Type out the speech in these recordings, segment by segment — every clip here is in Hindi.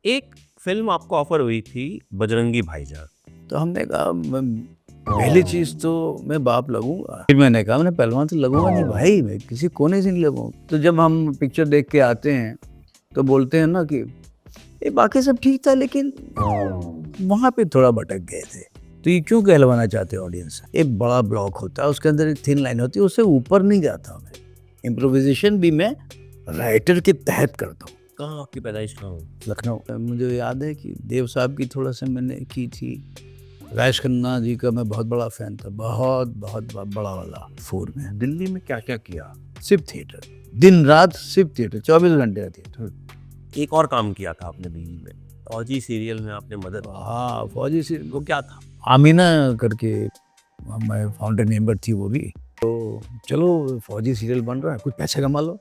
एक फिल्म आपको ऑफर हुई थी बजरंगी भाईजान। तो हमने कहा पहली चीज तो मैं बाप लगूंगा। फिर मैंने कहा मैं पहलवान तो लगूंगा नहीं भाई, मैं किसी कोने से नहीं लगूंगा। तो जब हम पिक्चर देख के आते हैं तो बोलते हैं ना कि ये बाकी सब ठीक था लेकिन वहां पे थोड़ा भटक गए थे। तो ये क्यों कहलवाना चाहते हैं ऑडियंस? एक बड़ा ब्लॉक होता है, उसके अंदर एक थिन लाइन होती है, उससे ऊपर नहीं जाता मैं। इम्प्रोविजेशन भी मैं राइटर के तहत करता हूँ। कहाँ आपकी पैदाइश कहाँ हुई? लखनऊ। मुझे याद है कि देव साहब की थोड़ा सा मैंने की थी। राजेश खन्ना जी का मैं बहुत बड़ा फैन था, बहुत बहुत बड़ा वाला। 4 में दिल्ली में क्या क्या किया? सिर्फ थिएटर, दिन रात सिर्फ थिएटर, 24 घंटे का थिएटर। एक और काम किया था आपने दिल्ली में, फौजी सीरियल में आपने मदद की। हाँ, फौजी से वो क्या था? आमीना करके मैं फाउंडर मेंबर थी वो भी। तो चलो फौजी सीरियल बन रहा है, कुछ पैसे कमा लो।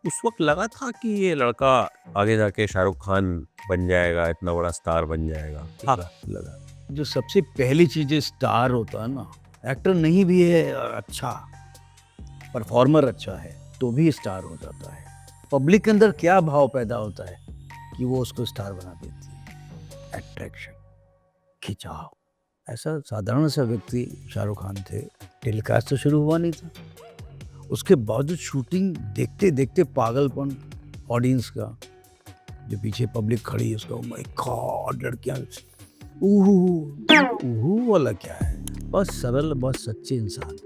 उस वक्त लगा था कि ये लड़का आगे जाके शाहरुख खान बन जाएगा, इतना बड़ा स्टार बन जाएगा? लगा जो सबसे पहली चीज स्टार होता है ना, एक्टर नहीं भी है अच्छा, परफॉर्मर अच्छा है तो भी स्टार हो जाता है। पब्लिक के अंदर क्या भाव पैदा होता है कि वो उसको स्टार बना देती है। अट्रैक्शन, खिंचाव। ऐसा साधारण सा व्यक्ति शाहरुख खान थे। टेलीकास्ट तो शुरू हुआ नहीं था, उसके बावजूद शूटिंग देखते देखते पागलपन ऑडियंस का, जो पीछे पब्लिक खड़ी उसका, ओह माय गॉड, लड़कियां ऊहू वाला क्या है। बस सरल, बहुत सच्चे इंसान।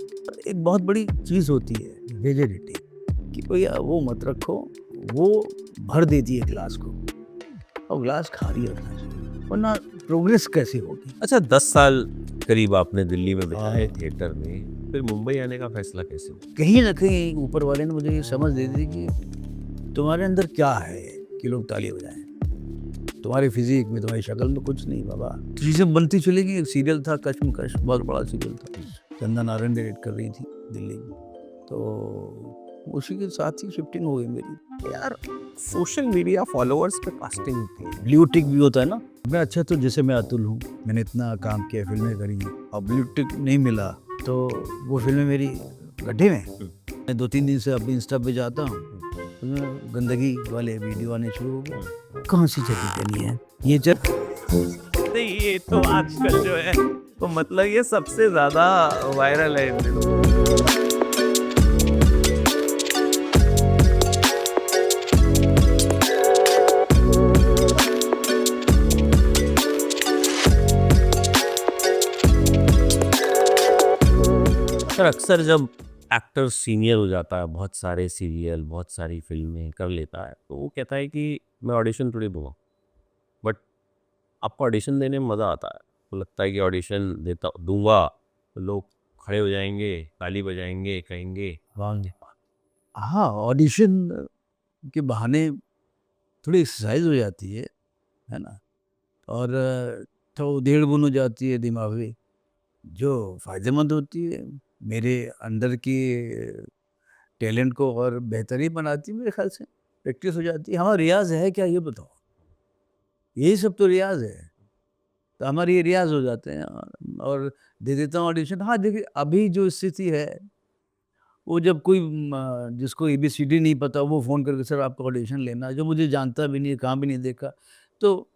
एक बहुत बड़ी चीज होती है वेलिडिटी, कि भैया वो मत रखो, वो भर देती है ग्लास को और ग्लास खाली रखना चाहिए, वरना प्रोग्रेस कैसी होगी। अच्छा, 10 साल करीब आपने दिल्ली में बिताए हाँ। थिएटर में, फिर मुंबई आने का फैसला कैसे हुआ? कहीं ना कहीं ऊपर वाले ने मुझे ये समझ दे दी कि तुम्हारे अंदर क्या है कि लोग ताली बजाएं। तुम्हारी फिजिक में, तुम्हारी शक्ल में कुछ नहीं बाबा। चीज़ें बनती चलेगी। एक सीरियल था कश्मकश, बहुत बड़ा सीरियल था, चंदा नारायण डायरेक्ट कर रही थी दिल्ली में, तो उसी के साथ ही शिफ्टिंग हो गई मेरी। यार, सोशल मीडिया फॉलोअर्स पे कास्टिंग थी। ब्लू टिक भी होता है ना। मैं अच्छा, तो जैसे मैं अतुल हूँ, मैंने इतना काम किया, फिल्में करी हैं, और ब्लू टिक नहीं मिला तो वो फिल्में मेरी गड्ढे में। मैं 2-3 दिन से अभी इंस्टा पे जाता हूँ, उसमें गंदगी वाले वीडियो आने शुरू हो गए। कौन सी जगह करनी है ये नहीं, ये तो आजकल जो है, तो मतलब ये सबसे ज्यादा वायरल है इन दिनों। सर, अक्सर जब एक्टर सीनियर हो जाता है, बहुत सारे सीरियल, बहुत सारी फिल्में कर लेता है, तो वो कहता है कि मैं ऑडिशन थोड़ी दूंगा। बट आपको ऑडिशन देने में मज़ा आता है, तो लगता है कि ऑडिशन देता दूंगा तो लोग खड़े हो जाएंगे, ताली बजाएंगे, कहेंगे वांगे। हाँ, ऑडिशन के बहाने थोड़ी एक्सरसाइज हो जाती है ना, और तो डेढ़ गुन हो जाती है दिमागी, जो फ़ायदेमंद होती है, मेरे अंदर की टैलेंट को और बेहतर ही बनाती है मेरे ख्याल से। प्रैक्टिस हो जाती है। हाँ, रियाज़ है क्या ये बताओ? यही सब तो रियाज़ है। तो हमारे ये रियाज़ हो जाते हैं, और दे देता हूँ ऑडिशन। हाँ, देखिए अभी जो स्थिति है, वो जब कोई जिसको एबीसीडी नहीं पता वो फ़ोन करके सर आपका ऑडिशन लेना है, जो मुझे जानता भी नहीं है, कहाँ भी नहीं देखा, तो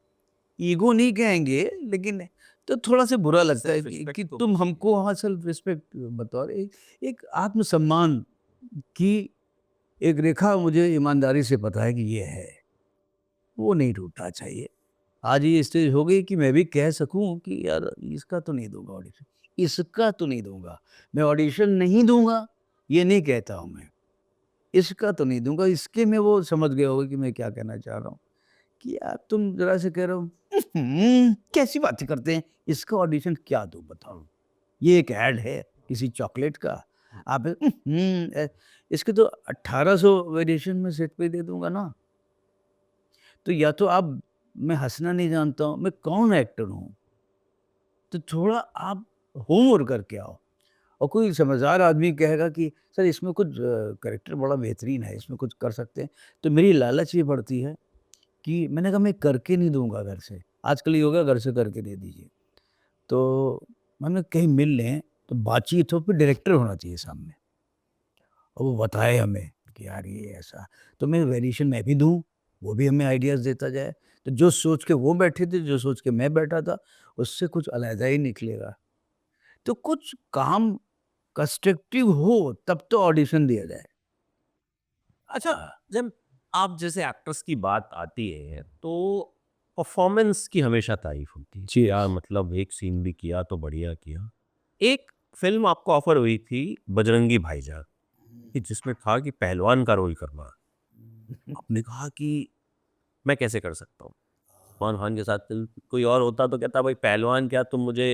ईगो नहीं कहेंगे लेकिन तो थोड़ा-सा बुरा लगता है सेल्फ रिस्पेक्ट कि तो तुम हमको, हाँ, सेल्फ रिस्पेक्ट बतौर एक आत्मसम्मान की एक रेखा मुझे ईमानदारी से पता है कि ये है, वो नहीं टूटना चाहिए। आज ये स्टेज हो गई कि मैं भी कह सकूँ कि यार इसका तो नहीं दूँगा ऑडिशन, इसका तो नहीं दूँगा। मैं ऑडिशन नहीं दूँगा, ये नहीं कहता हूँ मैं। इसका तो नहीं दूँगा, इसके में वो समझ गए होंगे कि मैं क्या कहना चाह रहा हूँ, कि यार तुम ज़रा से कह रहे हो कैसी बातें करते हैं, इसका ऑडिशन क्या दूँ बताओ? ये एक ऐड है किसी चॉकलेट का, आप इसके तो 1800 वेरिएशन में सेट पे दे दूँगा ना। तो या तो आप, मैं हँसना नहीं जानता हूँ, मैं कौन एक्टर हूँ? तो थोड़ा आप होमवर्क करके आओ। और कोई समझदार आदमी कहेगा कि सर इसमें कुछ कैरेक्टर बड़ा बेहतरीन है, इसमें कुछ कर सकते हैं, तो मेरी लालच ये बढ़ती है कि मैंने कहा मैं करके नहीं दूँगा घर से। आजकल ये हो गया घर से करके दे दीजिए। तो मैंने कहीं मिल लें तो बातचीत हो, फिर डायरेक्टर होना चाहिए सामने, और वो बताए हमें कि यार ये ऐसा, तो मैं वेरिएशन मैं भी दूँ, वो भी हमें आइडियाज़ देता जाए, तो जो सोच के वो बैठे थे, जो सोच के मैं बैठा था, उससे कुछ अलहदा ही निकलेगा। तो कुछ काम कंस्ट्रक्टिव हो तब तो ऑडिशन दिया जाए। अच्छा, हाँ, जब आप जैसे एक्टर्स की बात आती है तो परफॉर्मेंस की हमेशा तारीफ होती है जी। कि यार मतलब एक सीन भी किया तो बढ़िया किया। एक फिल्म आपको ऑफर हुई थी बजरंगी भाईजान कि जिसमें था कि पहलवान का रोल करना। आपने कहा कि मैं कैसे कर सकता हूँ? सलमान खान के साथ फिल्म कोई और होता तो कहता भाई पहलवान क्या तुम मुझे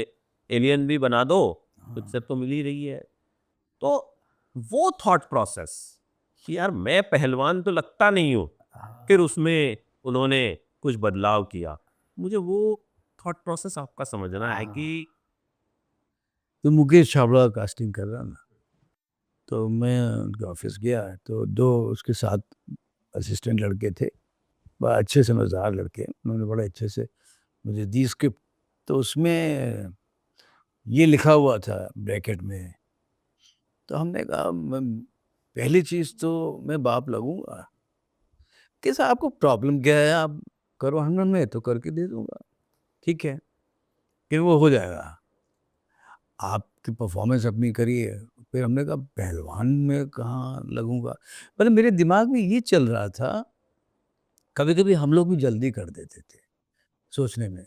एलियन भी बना दो, तुझसे तो मिल ही रही है। तो वो थॉट प्रोसेस कि यार मैं पहलवान तो लगता नहीं हूँ, फिर उसमें उन्होंने कुछ बदलाव किया। मुझे वो थॉट प्रोसेस आपका समझना है कि तो मुकेश छाबड़ा कास्टिंग कर रहा ना, तो मैं उनके ऑफिस गया, तो 2 उसके साथ असिस्टेंट लड़के थे, बड़ा अच्छे समझदार लड़के, उन्होंने बड़े अच्छे से मुझे दी स्क्रिप्ट। तो उसमें ये लिखा हुआ था ब्रैकेट में, तो हमने कहा पहली चीज़ तो मैं बाप लगूँगा, कि साहब आपको प्रॉब्लम क्या है? आप करो, हमने मैं तो करके दे दूँगा, ठीक है, कि वो हो जाएगा। आपकी परफ़ॉर्मेंस अपनी करिए। फिर हमने कहा पहलवान में कहाँ लगूँगा? मतलब मेरे दिमाग में ये चल रहा था, कभी-कभी हम लोग भी जल्दी कर देते थे सोचने में।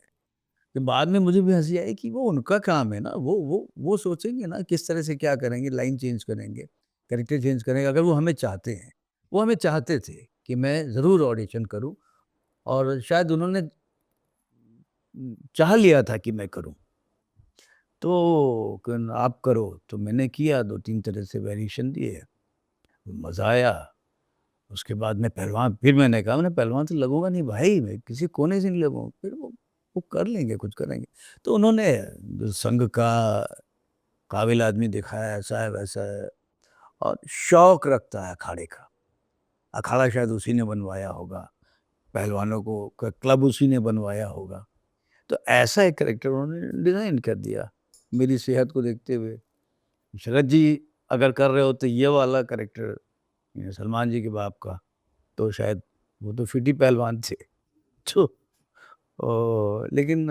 फिर बाद में मुझे भी हँसी आई कि वो उनका काम है ना, वो सोचेंगे ना किस तरह से क्या करेंगे, लाइन चेंज करेंगे, कैरेक्टर चेंज करेंगे अगर वो हमें चाहते हैं। वो हमें चाहते थे कि मैं ज़रूर ऑडिशन करूँ, और शायद उन्होंने चाह लिया था कि मैं करूँ। तो कन आप करो, तो मैंने किया, 2-3 तरह से वेरिएशन दिए, मज़ा आया। उसके बाद मैं पहलवान, फिर मैंने कहा मैं पहलवान तो लगूँगा नहीं भाई, मैं किसी कोने से नहीं लगूँगा। फिर वो कर लेंगे, कुछ करेंगे। तो उन्होंने जो संघ का काबिल आदमी दिखाया, ऐसा है, वैसा है, और शौक रखता है अखाड़े का। अखाड़ा शायद उसी ने बनवाया होगा, पहलवानों को क क्लब उसी ने बनवाया होगा। तो ऐसा एक कैरेक्टर उन्होंने डिज़ाइन कर दिया, मेरी सेहत को देखते हुए। शरद जी अगर कर रहे हो तो ये वाला कैरेक्टर सलमान जी के बाप का, तो शायद वो तो फिट ही पहलवान थे। तो लेकिन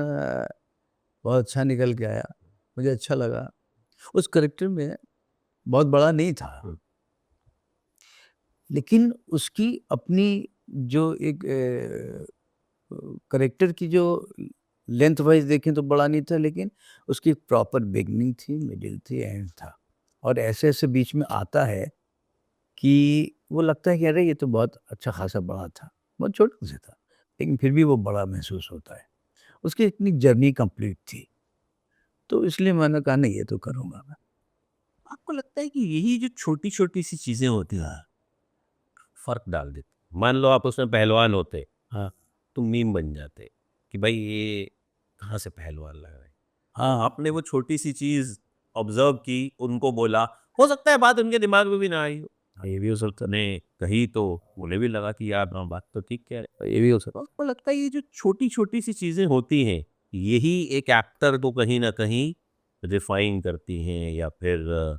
बहुत अच्छा निकल के आया, मुझे अच्छा लगा। उस कैरेक्टर में बहुत बड़ा नहीं था, लेकिन उसकी अपनी जो एक कैरेक्टर की जो लेंथ वाइज़ देखें तो बड़ा नहीं था, लेकिन उसकी प्रॉपर बिगिनिंग थी, मिडल थी, एंड था। और ऐसे-ऐसे बीच में आता है कि वो लगता है कि अरे! ये तो बहुत अच्छा खासा बड़ा था। बहुत छोटा से था, लेकिन फिर भी वो बड़ा महसूस होता है। उसकी इतनी जर्नी कंप्लीट थी, तो इसलिए मैंने कहा नहीं ये तो करूँगा मैं। आपको लगता है कि यही जो छोटी-छोटी सी चीज़ें होती हैं, फ़र्क डाल देती। मान लो आप उसमें पहलवान होते, हाँ, तो मीम बन जाते कि भाई ये कहाँ से पहलवान लग रहा है। हाँ, आपने वो छोटी-सी चीज़ ऑब्ज़र्व की, उनको बोला, हो सकता है बात उनके दिमाग में भी ना आई हो। हाँ, ये भी हो सकता ने कही तो उन्हें भी लगा कि यार हाँ, बात तो ठीक कह रहे हैं। है, ये भी हो तो सकता आपको लगता है ये जो छोटी-छोटी सी चीज़ें होती हैं, यही एक एक्टर को कहीं न कहीं रिफ़ाइन करती हैं या फिर है।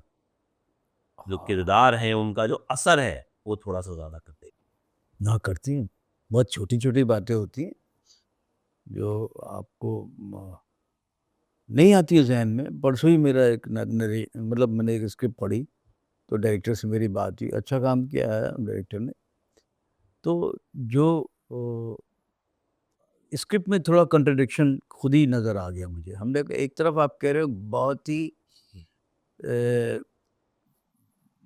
जो हाँ, किरदार है उनका जो असर है, वो थोड़ा-सा ज़्यादा कर देती ना करती हैं। बहुत छोटी-छोटी बातें होती हैं, जो आपको नहीं आती है ज़हन में। परसों ही मेरा एक न नरे मतलब मैंने एक स्क्रिप्ट पढ़ी, तो डायरेक्टर से मेरी बात हुई, अच्छा काम किया है डायरेक्टर ने। तो जो स्क्रिप्ट में थोड़ा कॉन्ट्रडिक्शन खुद ही नज़र आ गया मुझे। हमने कहा एक तरफ आप कह रहे हो बहुत ही अ,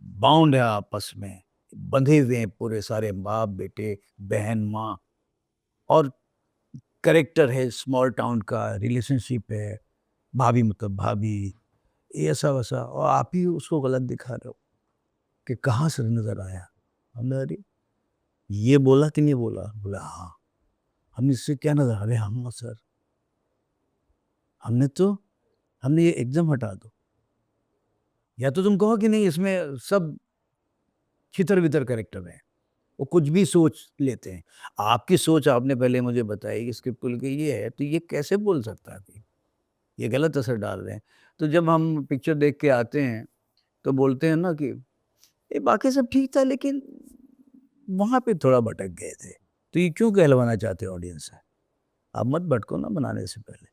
बाउंड है आपस में, बंधे हुए हैं पूरे सारे बाप-बेटे, बहन-माँ, और कैरेक्टर है स्मॉल टाउन का, रिलेशनशिप है, भाभी मतलब भाभी, ये ऐसा-वैसा, और आप ही उसको गलत दिखा रहे हो कि कहाँ से नज़र आया? हमने अरे! ये बोला कि नहीं बोला? बोला हाँ। हमने इससे क्या नज़र, अरे हाँ सर, हमने तो हमने ये एकदम हटा दो। या तो तुम कहो कि नहीं इसमें सब छितर-वितर कैरेक्टर हैं, वो कुछ भी सोच लेते हैं। आपकी सोच आपने पहले मुझे बताई कि स्क्रिप्ट को लेके ये है, तो ये कैसे बोल सकता है कोई? ये गलत असर डाल रहे हैं। तो जब हम पिक्चर देख के आते हैं, तो बोलते हैं ना कि ये बाकी सब ठीक था, लेकिन वहाँ पे थोड़ा भटक गए थे। तो ये क्यों कहलवाना चाहते हैं ऑडियंस से? आप मत भटको ना बनाने से पहले।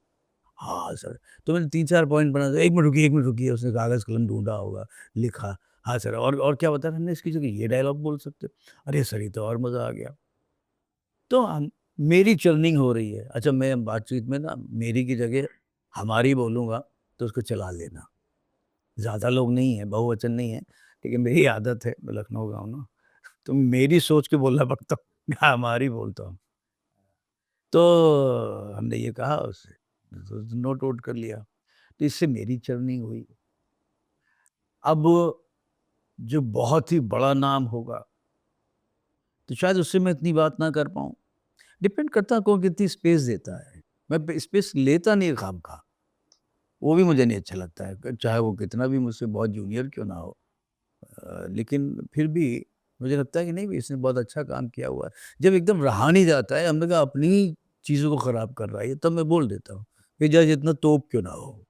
हाँ सर, तो मैंने 3-4 पॉइंट बना दिए, 1 मिनट रुकिए, उसने कागज़ कलम ढूँढा होगा, लिखा। हाँ सर, और क्या बता रहे हैं इसकी जगह ये डायलॉग बोल सकते हो। अरे सर, ये तो और मज़ा आ गया। तो हम मेरी चर्निंग हो रही है। अच्छा, मैं बातचीत में ना मेरी की जगह हमारी बोलूँगा तो उसको चला लेना। ज़्यादा लोग नहीं हैं, बहुवचन नहीं है, लेकिन मेरी आदत है, मैं लखनऊ का हूँ ना, तो मेरी सोच के बोलना पड़ता हूँ, मैं हमारी बोलता हूँ। तो हमने ये कहा उससे, तो नोट वोट कर लिया। तो इससे मेरी चर्निंग हुई। अब जो बहुत ही बड़ा नाम होगा, तो शायद उससे मैं इतनी बात ना कर पाऊँ। डिपेंड करता है कौन कितनी स्पेस देता है। मैं ब स्पेस लेता नहीं खामखा, वो भी मुझे नहीं अच्छा लगता है, चाहे वो कितना भी मुझसे बहुत जूनियर क्यों ना हो। लेकिन फिर भी मुझे लगता है कि नहीं, भी इसने बहुत अच्छा काम किया हुआ है। जब एकदम रहा नहीं जाता है, हमने कहा अपनी चीज़ों को ख़राब कर रहा है ये, तब मैं बोल देता हूँ, कि चाहे जितना तोप क्यों ना हो।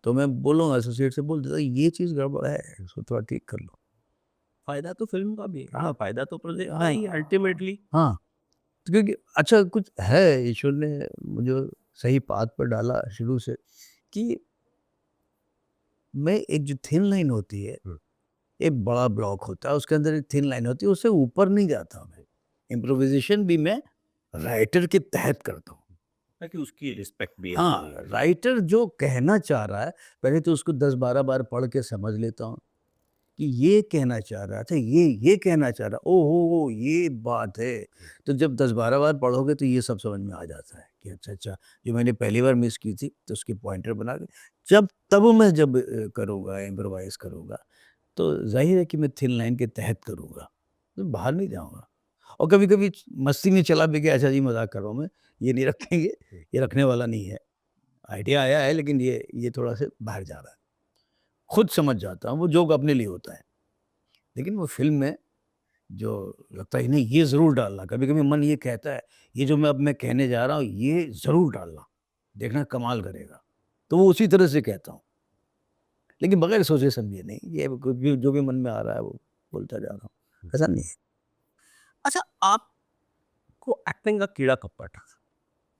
तो मैं बोलूँगा, एसोसिएट से बोल देता हूँ, ये चीज़ गड़बड़ है, इसको थोड़ा ठीक कर लो। फ़ायदा तो फ़िल्म का भी है, हाँ, फ़ायदा तो प्रोजेक्ट का हाँ, ही है अल्टीमेटली। हाँ। तो क्योंकि अच्छा कुछ है, ईश्वर ने मुझे सही पाथ पर डाला शुरू से, कि मैं एक जो थिन लाइन होती है, हुँ। एक बड़ा ब्लॉक होता है, उसके अंदर एक थिन लाइन होती है, उससे ऊपर नहीं जाता मैं। इम्प्रोविज़ेशन भी मैं राइटर के तहत करता हूँ। ताकि उसकी रिस्पेक्ट भी हाँ, अपनी राइटर जो कहना चाह रहा है, पहले तो उसको 10-12 बार पढ़ के समझ लेता हूँ, कि ये कहना चाह रहा है, अच्छा ये कहना चाह रहा है, ओहो! ये बात है। तो जब 10-12 बार पढ़ोगे तो ये सब समझ में आ जाता है, कि अच्छा, जो मैंने पहली बार मिस की थी, तो उसके पॉइंटर बना के तब मैं जब करूँगा, इम्प्रोवाइज़ करूँगा, तो ज़ाहिर है कि मैं थिन लाइन के तहत करूँगा, तो बाहर नहीं जाऊँगा। और कभी-कभी मस्ती में चला भी गया, अच्छा जी मज़ाक कर रहा हूँ मैं, ये नहीं रखेंगे, ये रखने वाला नहीं है। आइडिया आया है लेकिन ये थोड़ा-सा बाहर जा रहा है। खुद समझ जाता हूँ, वो जोक अपने लिए होता है। लेकिन वो फ़िल्म में जो लगता है नहीं, ये ज़रूर डालना, कभी-कभी मन ये कहता है, ये जो मैं कहने जा रहा हूँ, ये ज़रूर डालना, देखना कमाल करेगा। तो वो उसी तरह से कहता हूँ, लेकिन बगैर सोचे-समझे नहीं, ये कुछ भी जो भी मन में आ रहा है वो बोलता जा रहा हूँ, ऐसा नहीं है। अच्छा, आपको एक्टिंग का कीड़ा कब पड़ा?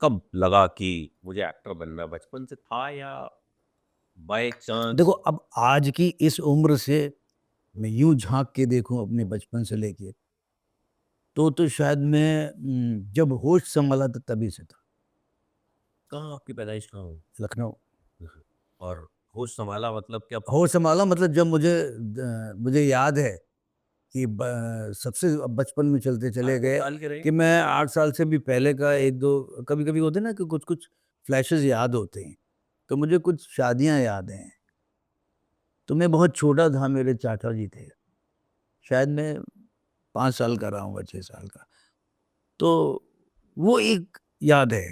कब लगा कि मुझे एक्टर बनना है? बचपन से था या बाय देखो, चांस? अब आज की इस उम्र से मैं यूँ झाँक के देखूँ अपने बचपन से लेके, तो शायद मैं जब होश संभाला था तभी से था, कहाँ आपकी पैदाइश कहाँ हुई? लखनऊ। और होश संभाला मतलब क्या? होश संभाला मतलब जब मुझे याद है कि सबसे बचपन में चलते चले कितने गए, साल के रहे? कि मैं 8 साल से भी पहले का 1-2 कभी-कभी होते हैं ना, कि कुछ-कुछ फ्लैशेज़ याद होते हैं। तो मुझे कुछ शादियाँ याद हैं। तो मैं बहुत छोटा था, मेरे चाचा जी थे। शायद मैं 5 साल का रहा होऊँगा, 6 साल का। तो वो एक याद है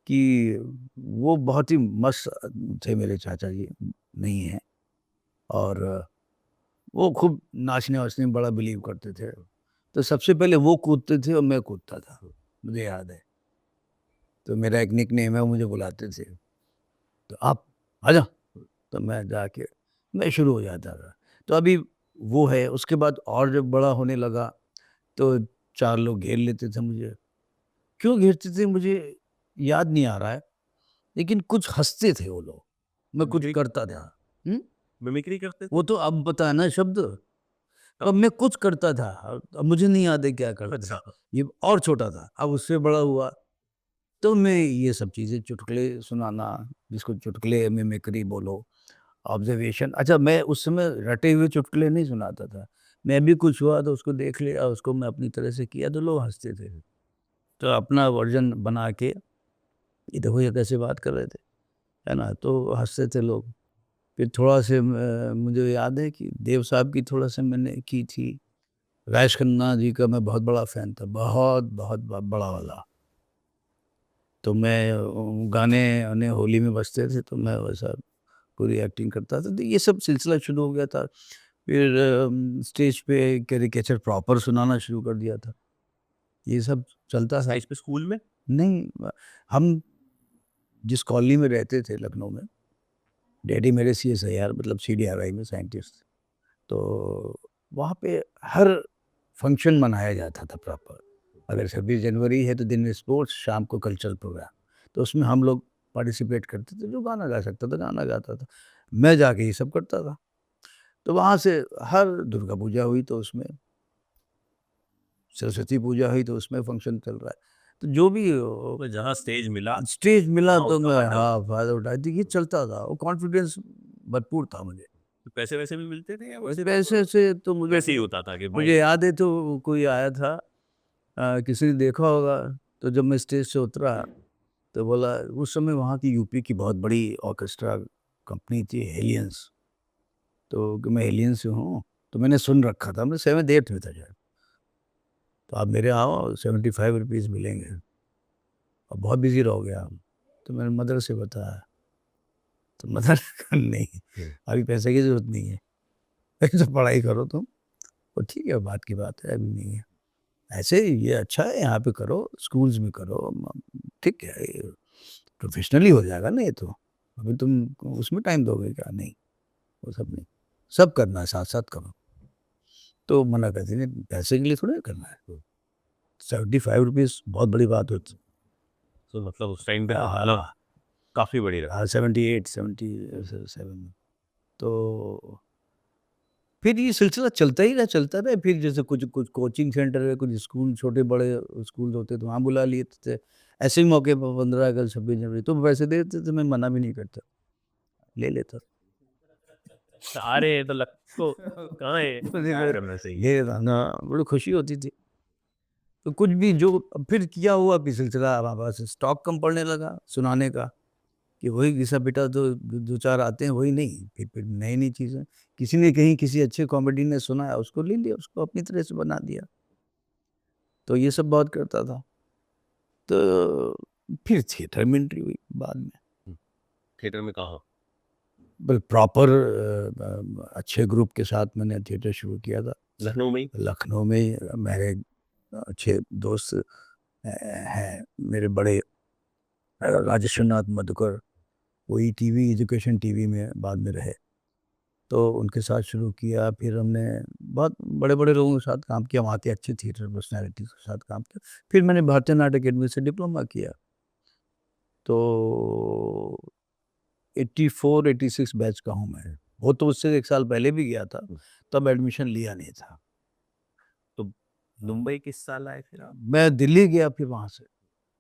कि वो बहुत ही मस्त थे मेरे चाचा जी, नहीं हैं, और वो खूब नाचने-वाचने में बड़ा बिलीव करते थे। तो सबसे पहले वो कूदते थे और मैं कूदता था, मुझे याद है। तो मेरा एक निकनेम है, वो मुझे बुलाते थे, तो आप आजा, तो मैं जाके मैं शुरू हो जाता था। तो अभी वो है, उसके बाद और जब बड़ा होने लगा, तो 4 लोग घेर लेते थे मुझे। क्यों घेरते थे मुझे याद नहीं आ रहा है, लेकिन कुछ हँसते थे वो लोग, मैं कुछ मिमिक्री करता था। हुँ? मिमिक्री करते वो थे? तो अब पता है ना शब्द, कब? अब मैं कुछ करता था, अब मुझे नहीं याद है क्या करता था। अच्छा। ये और छोटा था, अब उससे बड़ा हुआ, तो मैं ये सब चीज़ें चुटकुले सुनाना, जिसको चुटकुले मिमिक्री बोलो, ऑब्ज़र्वेशन। अच्छा, मैं उस समय रटे हुए चुटकुले नहीं सुनाता था। मैं भी कुछ हुआ तो उसको देख लिया, उसको मैं अपनी तरह से किया तो लोग हँसते थे। तो अपना वर्ज़न बना के, ये देखो ये कैसे बात कर रहे थे, है ना? तो हँसते थे लोग। फिर थोड़ा से मुझे याद है कि देव साहब की थोड़ा-सा मैंने की थी। राजेश खन्ना जी का मैं बहुत बड़ा फ़ैन था, बहुत बड़ा वाला। तो मैं गाने-वाने होली में बजते थे तो मैं वैसा पूरी एक्टिंग करता था। तो ये सब सिलसिला शुरू हो गया था। फिर स्टेज पे कैरिकेचर प्रॉपर सुनाना शुरू कर दिया था। ये सब चलता था। स्टेज पे स्कूल में? नहीं, हम जिस कॉलोनी में रहते थे लखनऊ में, डैडी मेरे सीएसआईआर मतलब सीडीआरआई में साइंटिस्ट, तो वहाँ पे हर फंक्शन मनाया जाता था प्रॉपर। अगर 26 जनवरी है तो दिन में स्पोर्ट्स, शाम को कल्चरल प्रोग्राम। तो उसमें हम लोग पार्टिसिपेट करते थे, जो गाना गा सकता था गाना गाता था। मैं जाके ये सब करता था। तो वहाँ से हर दुर्गा पूजा हुई तो उसमें, सरस्वती पूजा हुई तो उसमें फंक्शन चल रहा है। तो जो भी तो जहाँ स्टेज मिला स्टेज मिला वहाँ तो उसका मैं फ़ायदा हाँ, फ़ायदा उठाया। तो ये चलता था, वो कॉन्फिडेंस भरपूर था मुझे। तो पैसे वैसे भी मिलते थे या वैसे सिर्फ पैसे से तो मुझे वैसे ही होता था कि भाई मुझे याद है, तो कोई आया था, किसी ने देखा होगा, तो जब मैं स्टेज से उतरा तो बोला, उस समय वहाँ की यूपी की बहुत बड़ी ऑर्केस्ट्रा कंपनी थी हेलियंस। तो कि मैं हेलियंस से हूँ, तो मैंने सुन रखा था, मैं 7th 8th में था शायद। तो आप मेरे आओ, 75 रुपीज़ मिलेंगे और बहुत बिजी रहोगे आप। तो मैंने मदर से बताया, तो मदर नहीं, अभी पैसे की जरूरत नहीं है, ऐसे पढ़ाई करो तुम। तो ठीक है, बात की बात है, अभी नहीं है। ऐसे ही ये अच्छा है, यहाँ पे करो, स्कूल्स में करो, ठीक है, प्रोफेशनली हो जाएगा ना ये तो। अभी तुम उसमें टाइम दोगे क्या? नहीं, वो सब नहीं, सब करना है, साथ साथ करो। तो मना करती नहीं, पैसे के लिए थोड़ा करना है। 75 रुपीज़ बहुत बड़ी बात होती तो मतलब उस टाइम पे है। तो मतलब काफ़ी बड़ी रकम। हाँ, 78 77। तो फिर ये सिलसिला चलता रहा। फिर जैसे कुछ कुछ कोचिंग सेंटर है, कुछ स्कूल, छोटे बड़े स्कूल होते तो वहाँ बुला लिए थे। ऐसे ही मौके पर 15 अगस्त 26 जनवरी तो पैसे दे देते थे, मैं मना भी नहीं करता, ले लेता। अरे तो लग तो कहाँ है क्या करना चाहिए। ये ना बड़ी खुशी होती थी। तो कुछ भी जो फिर किया हुआ भी सिलसिला हमारे पास स्टॉक कम पड़ने लगा सुनाने का, कि वही घिसा पिटा तो दो चार आते हैं, वही नहीं, फिर नई नई चीज़ें, किसी ने कहीं किसी अच्छे कॉमेडी ने सुनाया, उसको ले लिया, उसको अपनी तरह से बना दिया। तो ये सब बहुत करता था। तो फिर थिएटर में एंट्री हुई बाद में। थिएटर में कहाँ? बल प्रॉपर अच्छे ग्रुप के साथ मैंने थिएटर शुरू किया था। लखनऊ में ही? लखनऊ में मेरे अच्छे दोस्त हैं, मेरे बड़े राजेश्वर नाथ मधुकर, वही टीवी एजुकेशन टीवी में बाद में रहे। तो उनके साथ शुरू किया, फिर हमने बहुत बड़े-बड़े लोगों के साथ काम किया, वहाँ के अच्छे थिएटर पर्सनैलिटीज़ के साथ काम किया। फिर मैंने भारतीय नाट्य अकेडमी से डिप्लोमा किया। तो 84-86 बैच का हूँ मैं। वो तो उससे 1 साल पहले भी गया था, तब एडमिशन लिया नहीं था। तो मुंबई किस साल आए फिर आप? मैं दिल्ली गया फिर वहाँ से,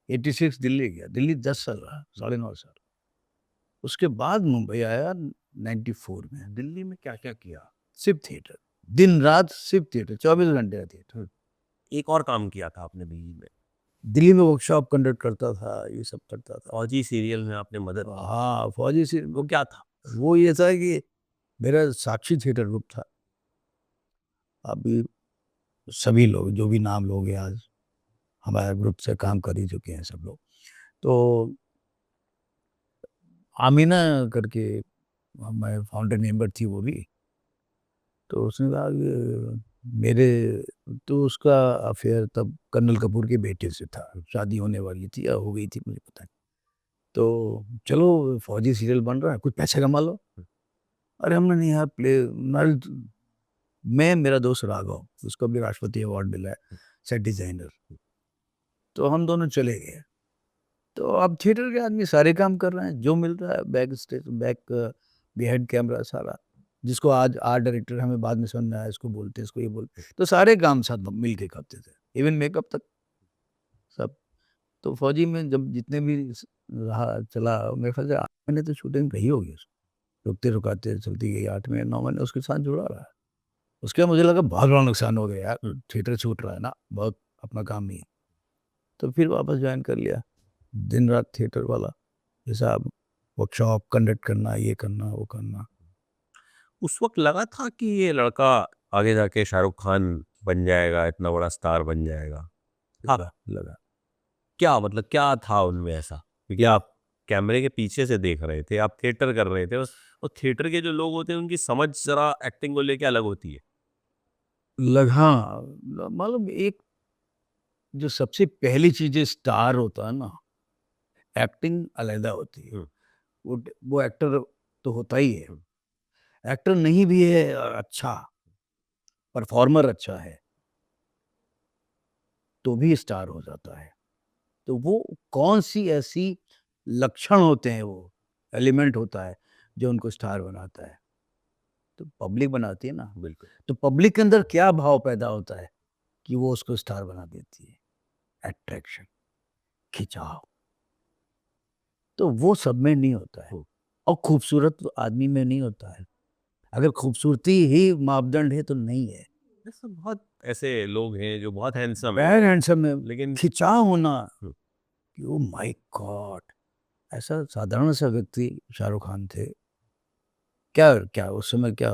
86 दिल्ली गया। दिल्ली 10 साल रहा, साढ़े 9 साल। उसके बाद मुंबई आया 94 में। दिल्ली में क्या-क्या किया? सिर्फ़ थिएटर, दिन-रात सिर्फ़ थिएटर, 24 घंटे का थिएटर। एक और काम किया था आपने दिल्ली में। दिल्ली में वर्कशॉप कंडक्ट करता था, ये सब करता था। फौजी सीरियल में आपने मदद की। हाँ, फौजी से वो क्या था? वो ये था कि मेरा साक्षी थिएटर ग्रुप था। अभी सभी लोग जो भी नाम लोगे आज, हमारे ग्रुप से काम कर ही चुके हैं सब लोग। तो आमीना करके मैं फाउंडर मेंबर थी वो भी। तो उसने कहा कि मेरे तो उसका अफ़ेयर तब कर्नल कपूर के बेटे से था, शादी होने वाली थी या हो गई थी मुझे पता नहीं। तो चलो फौजी सीरियल बन रहा है, कुछ पैसे कमा लो। अरे हमने नहीं यार, मैं मेरा दोस्त राघव, उसको भी राष्ट्रपति अवार्ड मिला है, सेट डिज़ाइनर। तो हम दोनों चले गए। तो अब थिएटर के आदमी सारे काम कर रहे हैं, जो मिल रहा है बिहाइंड कैमरा सारा। जिसको आज आर्ट डायरेक्टर हमें बाद में समझ में आया, इसको बोलते हैं, इसको ये बोलते हैं। तो सारे काम साथ मिल के करते थे, इवन मेकअप तक सब। तो फौजी में जब जितने भी रहा चला, मेरे ख्याल से 8 महीने तो शूटिंग रही होगी उसकी। रुकते-रुकाते चलती गई, 8 महीने 9 महीने उसके साथ जुड़ा रहा। उसके बाद मुझे लगा बहुत बड़ा नुकसान हो गया यार, थिएटर छूट रहा है ना, बहुत अपना काम नहीं है। तो फिर वापस जॉइन कर लिया, दिन-रात थिएटर वाला हिसाब, वर्कशॉप कंडक्ट करना, ये करना, वो करना। उस वक़्त लगा था कि ये लड़का आगे जाके शाहरुख खान बन जाएगा, इतना बड़ा स्टार बन जाएगा? लगा लगा। क्या मतलब क्या था उनमें ऐसा? क्योंकि आप कैमरे के पीछे से देख रहे थे, आप थिएटर कर रहे थे और थिएटर के जो लोग होते हैं उनकी समझ ज़रा एक्टिंग को लेके अलग होती है। हाँ, मालूम एक जो सबसे पहली चीज़ स्टार होता है ना, एक्टिंग अलग होती है। हुँ, वो एक्टर तो होता ही है। हुँ। एक्टर नहीं भी है अच्छा, परफॉर्मर अच्छा है, तो भी स्टार हो जाता है। तो वो कौन सी ऐसी लक्षण होते हैं, वो एलिमेंट होता है जो उनको स्टार बनाता है? तो पब्लिक बनाती है ना। बिल्कुल। तो पब्लिक के अंदर क्या भाव पैदा होता है कि वो उसको स्टार बना देती है? अट्रैक्शन, खिंचाव। तो वो सब में नहीं होता है, हुँ। और खूबसूरत आदमी में नहीं होता है। अगर खूबसूरती ही मापदंड है तो नहीं है। ऐसे बहुत ऐसे लोग हैं जो बहुत हैंडसम हैं, वेरी हैंडसम है, लेकिन खिंचाव होना हुँ। कि ओह माय गॉड! ऐसा साधारण सा व्यक्ति शाहरुख खान थे। क्या क्या उस समय क्या,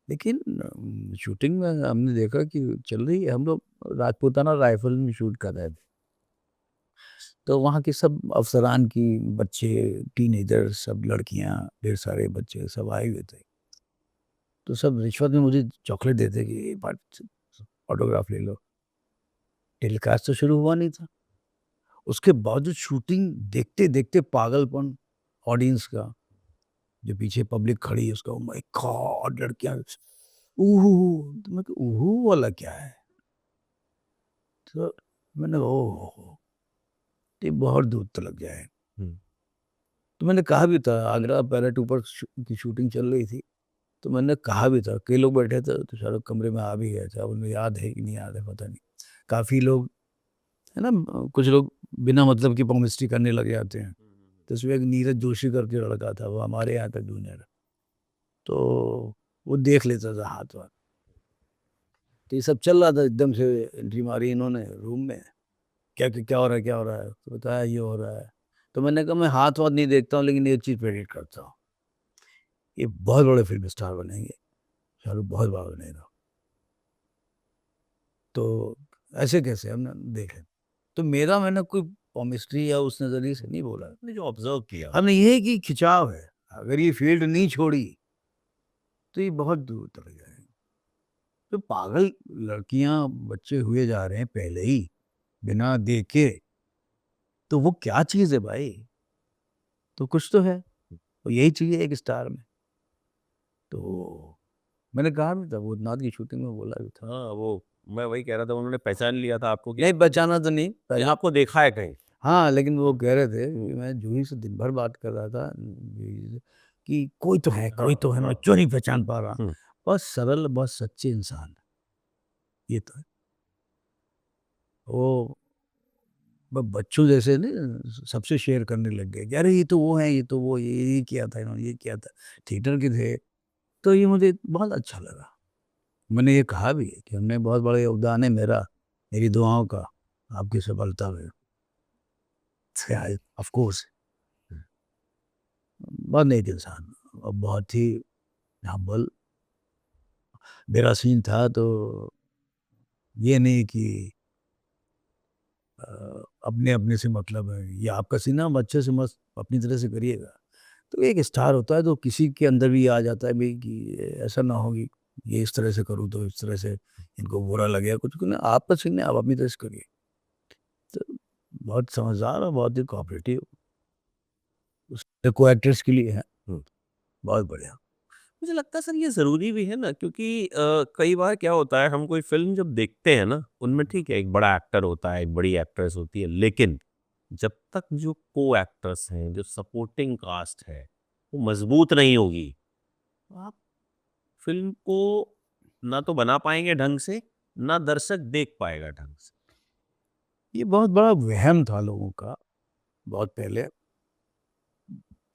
लेकिन शूटिंग में हमने देखा कि चल रही है, हम लोग राजपूताना राइफल में शूट कर रहे थे। तो वहाँ के सब अफ़सरान की बच्चे, टीनेजर, सब लड़कियाँ, ढेर सारे बच्चे सब आए हुए थे। तो सब रिश्वत में मुझे चॉकलेट देते कि ये बात ऑटोग्राफ ले लो। टेलीकास्ट तो शुरू हुआ नहीं था। उसके बावजूद शूटिंग देखते-देखते पागलपन ऑडियंस का, जो पीछे पब्लिक खड़ी है उसका, ओह माय गॉड! लड़कियाँ ऊहू! तो मैं कहा ऊहू वाला क्या है? तो मैंने ओह हो हो! ये बहुत दूर तलक जाए। हुँ। तो मैंने कहा भी था, आगरा पैलेट ऊपर की शूटिंग चल रही थी, तो मैंने कहा भी था, कई लोग बैठे थे, तो शाहरुख कमरे में आ भी गए थे। अब उन्हें याद है कि नहीं याद है पता नहीं। काफ़ी लोग, है ना, कुछ लोग बिना मतलब की पॉमिस्ट्री करने लग जाते हैं। तो उसमें एक नीरज जोशी करके लड़का था, वो हमारे यहाँ का जूनियर है। तो वो देख लेता था हाथ-वाथ। तो ये सब चल रहा था, एकदम से एंट्री मारी इन्होंने रूम में। क्या क्या क्या हो रहा है, क्या हो रहा है? तो बताया ये हो रहा है। तो मैंने कहा मैं हाथ-वाथ नहीं देखता हूँ, लेकिन एक चीज़ प्रेडिक्ट करता हूँ, ये बहुत बड़े फ़िल्म स्टार बनेंगे, शाहरुख बहुत बड़ा बनेगा। तो ऐसे कैसे? हमने देखे। तो मेरा मैंने कोई केमिस्ट्री या उस नज़रिए से नहीं बोला। आपने जो ऑब्ज़र्व किया हमने ये है कि खिंचाव है। अगर ये फ़ील्ड नहीं छोड़ी, तो ये बहुत दूर तक जाएँगे। तो पागल लड़कियाँ, बच्चे हुए जा रहे हैं पहले ही, बिना देखे। तो वो क्या चीज़ है भाई? तो कुछ तो है। तो यही चाहिए एक स्टार में। तो मैंने कहा भी था, वो नाथ की शूटिंग में बोला भी था। हाँ, वो मैं वही कह रहा था उन्होंने पहचान लिया था आपको कि नहीं बचाना तो नहीं, ये पहले आपको देखा है कहीं। हाँ, लेकिन वो कह रहे थे कि मैं जूही से दिन भर बात कर रहा था जूही से, कि कोई तो है, मैं क्यों नहीं पहचान पा रहा। हुँ। बहुत सरल, बहुत सच्चे इंसान है, ये तो है। वो बच्चों जैसे नहीं सबसे शेयर करने लग गए कि अरे ये तो वो है, ये तो वो, ये किया था इन्होंने, ये किया था। थिएटर के थे, तो ये मुझे बहुत अच्छा लगा। मैंने ये कहा भी है कि हमने बहुत बड़ा योगदान है मेरा, मेरी दुआओं का, आपकी सफलता में। ऑफ कोर्स बहुत नेक इंसान और बहुत ही हम्बल। मेरा सीन था तो ये नहीं कि अपने-अपने से मतलब है, ये आपका सीन है, आप अच्छे से मस्त अपनी तरह से करिएगा। तो एक स्टार होता है तो किसी के अंदर भी आ जाता है भई कि ऐसा ना हो कि ये इस तरह से करूँ तो इस तरह से इनको बुरा लगेगा कुछ नहीं, आपका सीन है, आप अपनी तरह से करिए। तो बहुत समझदार और बहुत ही कोऑपरेटिव, उसके को-एक्टर्स के लिए हैं, हुँ। बहुत बढ़िया। मुझे लगता है सर ये ज़रूरी भी है ना क्योंकि कई बार क्या होता है हम कोई फ़िल्म जब देखते हैं ना, उनमें ठीक है एक बड़ा एक्टर होता है, एक बड़ी एक्ट्रेस होती है, लेकिन जब तक जो को-एक्टर्स हैं, जो सपोर्टिंग कास्ट है, वो मज़बूत नहीं होगी, तो आप फ़िल्म को ना तो बना पाएँगे ढंग से, ना दर्शक देख पाएगा ढंग से। ये बहुत बड़ा वहम था लोगों का, बहुत पहले,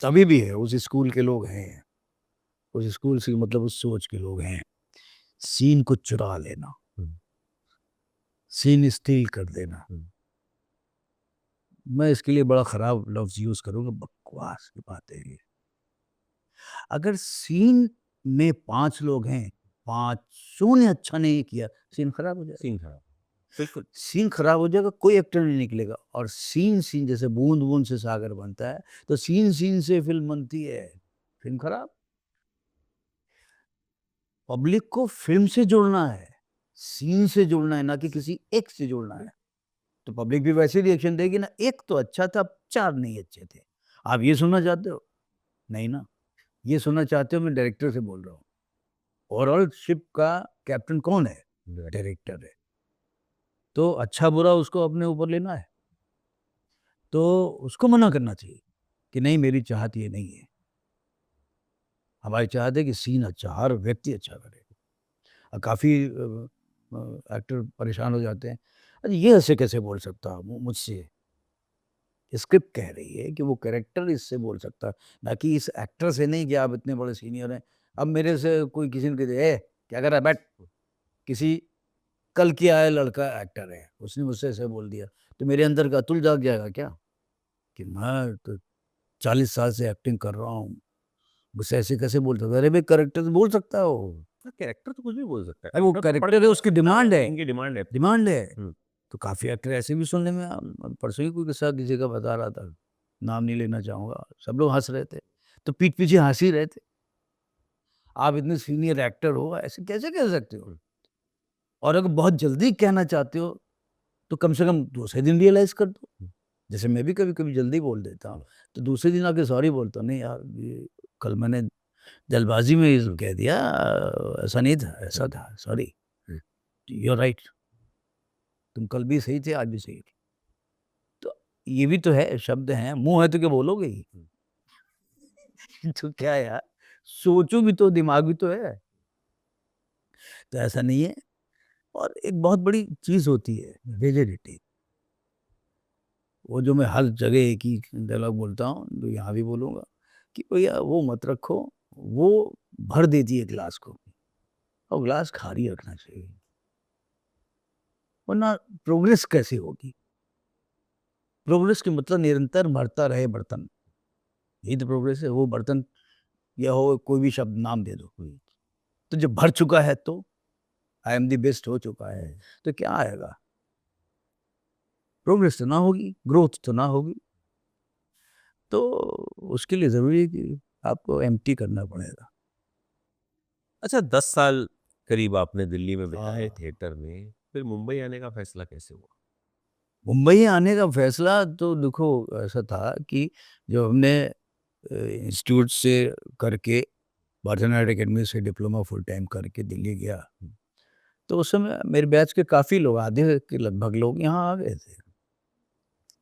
अभी भी है, उस स्कूल के लोग हैं, उस स्कूल से मतलब उस सोच के लोग हैं। सीन को चुरा लेना, हुँ, सीन स्टील कर देना। हुँ। मैं इसके लिए बड़ा खराब लफ्ज़ यूज़ करूँगा, बकवास की बात है ये। अगर सीन में 5 लोग हैं, पाँचों ने अच्छा नहीं किया, सीन खराब हो जाएगा। सीन खराब। बिल्कुल। सीन खराब हो जाएगा, कोई एक्टर नहीं निकलेगा और सीन जैसे बूँद-बूँद से सागर बनता है, तो सीन से फ़िल्म बनती है। फ़िल्म खराब। पब्लिक को फ़िल्म से जुड़ना है, सीन से जुड़ना है, ना कि किसी एक से जुड़ना है। तो पब्लिक भी वैसे रिएक्शन देगी ना, एक तो अच्छा था, 4 नहीं अच्छे थे। आप ये सुनना चाहते हो? नहीं ना। ये सुनना चाहते हो, मैं डायरेक्टर से बोल रहा हूँ। ओवरऑल शिप का कैप्टन कौन है? डायरेक्ट। डायरेक्टर है। तो अच्छा बुरा उसको अपने ऊपर लेना है, तो उसको मना करना चाहिए कि नहीं मेरी चाहत ये नहीं है। हमारी चाहत है कि सीन अच्छा, हर व्यक्ति अच्छा करे। काफ़ी एक्टर परेशान हो जाते हैं, अरे ये ऐसे कैसे बोल सकता मुझसे? स्क्रिप्ट कह रही है कि वो कैरेक्टर इससे बोल सकता है, ना कि इस एक्टर से नहीं कि आप इतने बड़े सीनियर हैं। अब मेरे से कोई किसी ने कह दिया, "ए क्या कर रहा है बैठ।" किसी कल की आया लड़का एक्टर है, उसने मुझसे ऐसे बोल दिया, तो मेरे अंदर का अतुल जाग जाएगा क्या? कि मैं तो 40 साल से एक्टिंग कर रहा हूँ, मुझसे ऐसे कैसे बोल सकता है? अरे भाई कैरेक्टर तो बोल सकता है वो। कैरेक्टर तो कुछ भी बोल सकता है, अरे वो अपना तो कैरेक्टर है, उसकी डिमांड है, इनकी डिमांड है। डिमांड है। हम्म, तो काफ़ी एक्टर ऐसे भी सुनने में परसों ही कोई किस्सा किसी का बता रहा था, नाम नहीं लेना चाहूँगा, सब लोग हँस रहे थे, तो पीठ पीछे हँस ही रहे थे। आप इतने सीनियर एक्टर हो, ऐसे कैसे कह सकते हो? हम्म, और अगर बहुत जल्दी कहना चाहते हो, तो कम से कम दूसरे दिन रियलाइज़ कर दो। हम्म, जैसे मैं भी कभी-कभी जल्दी बोल देता हूँ, तो दूसरे दिन आके सॉरी बोलता हूँ, नहीं यार ये कल मैंने जल्दबाज़ी में ये कह दिया, ऐसा नहीं था, ऐसा था, sorry, hmm, you are right, तुम कल भी सही थे, आज भी सही थे। तो ये भी तो है, शब्द हैं, मुँह है तो क्या बोलोगे ही? हम्म। तो क्या यार, सोचो भी तो, दिमाग भी तो है। तो ऐसा नहीं है। और एक बहुत बड़ी चीज़ होती है रिजिडिटी, वो जो मैं हर जगह एक ही डायलॉग बोलता हूँ, तो यहाँ भी बोलूँगा कि भैया वो मत रखो, वो भर देती है ग्लास को, और ग्लास खाली रखना चाहिए, वरना प्रोग्रेस कैसे होगी? प्रोग्रेस की मतलब निरंतर भरता रहे बर्तन, यही तो प्रोग्रेस है। वो बर्तन या हो कोई भी शब्द नाम दे दो, तो जब भर चुका है तो आई एम द बेस्ट हो चुका है, तो क्या आएगा? प्रोग्रेस तो ना होगी, ग्रोथ तो ना होगी। तो उसके लिए ज़रूरी है कि आपको एम्प्टी करना पड़ेगा। अच्छा, 10 साल करीब आपने दिल्ली में बिताए हाँ। थिएटर में, फिर मुंबई आने का फैसला कैसे हुआ? मुंबई आने का फ़ैसला तो देखो ऐसा था कि जब हमने इंस्टीट्यूट से करके भरतनाट्यम अकेडमी से डिप्लोमा फुल टाइम करके दिल्ली गया, तो उस समय मेरे बैच के काफ़ी लोग, आधे के लगभग लोग यहाँ आ गए थे।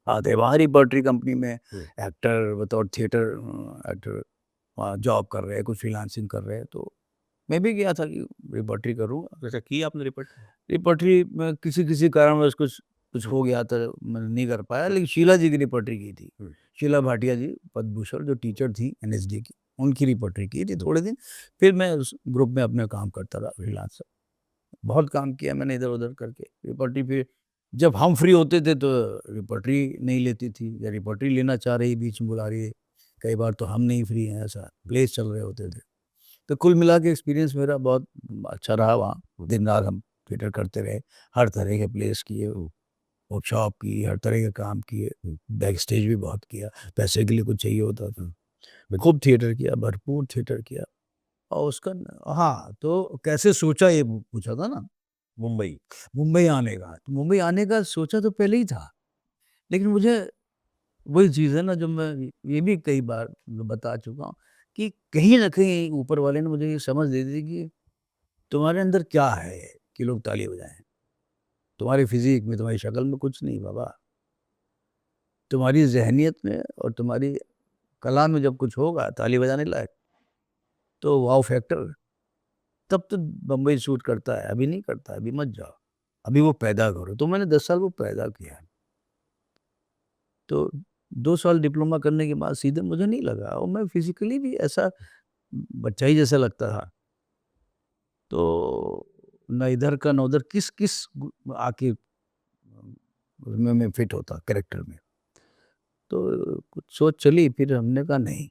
आधे वहाँ रिपर्टरी कंपनी में हम्म, एक्टर बतौर थिएटर एक्टर वहाँ जॉब कर रहे हैं, कुछ फ्रीलांसिंग कर रहे हैं, तो मैं भी गया था कि रिपर्टरी करूँगा। अच्छा, की आपने रिपोर्ट? रिपर्टरी में किसी कारणवश कुछ कुछ हो गया था, मैं नहीं कर पाया, लेकिन शीला जी की रिपर्टरी की थी। हम्म, शीला भाटिया जी पद्मभूषण जो टीचर थी एनएसडी की, उनकी रिपर्टरी की थी थोड़े दिन। फिर मैं उस ग्रुप में अपना काम करता रहा फ्रीलांसर। बहुत काम किया मैंने इधर-उधर करके। रिपर्टरी फिर जब हम फ्री होते थे तो रिपर्टरी नहीं लेती थी, या रिपर्टरी लेना चाह रही बीच में बुला रही है। कई बार तो हम नहीं फ्री हैं, ऐसा प्लेस चल रहे होते थे। तो कुल मिला के एक्सपीरियंस मेरा बहुत अच्छा रहा वहाँ। दिन-रात हम थिएटर करते रहे, हर तरह के प्लेस किए, वर्कशॉप की, हर तरह के काम किए, बैक स्टेज भी बहुत किया, पैसे के लिए कुछ चाहिए होता था। खूब थिएटर किया, भरपूर थिएटर किया। और उसका हाँ, तो कैसे सोचा ये पूछा था ना? मुंबई। मुंबई आने का। तो मुंबई आने का सोचा तो पहले ही था, लेकिन मुझे वही चीज़ है ना जो मैं ये भी कई बार बता चुका हूँ कि कहीं न कहीं ऊपर वाले ने मुझे ये समझ दे दी कि तुम्हारे अंदर क्या है कि लोग ताली बजाएँ? तुम्हारी फ़िज़ीक में, तुम्हारी शक्ल में कुछ नहीं बाबा। तुम्हारी ज़हनियत में और तुम्हारी कला में जब कुछ होगा ताली बजाने लायक, तो वॉव फैक्टर, तब तो बम्बई सूट करता है, अभी नहीं करता, अभी मत जाओ। अभी वो पैदा करो। तो मैंने 10 साल वो पैदा किया। तो 2 साल डिप्लोमा करने के बाद सीधे मुझे नहीं लगा, और मैं फ़िज़िकली भी ऐसा बच्चा ही जैसा लगता था। तो ना इधर का ना उधर, किस आके उसमें मैं फिट होता कैरेक्टर में। तो कुछ सोच चली, फिर हमने कहा नहीं,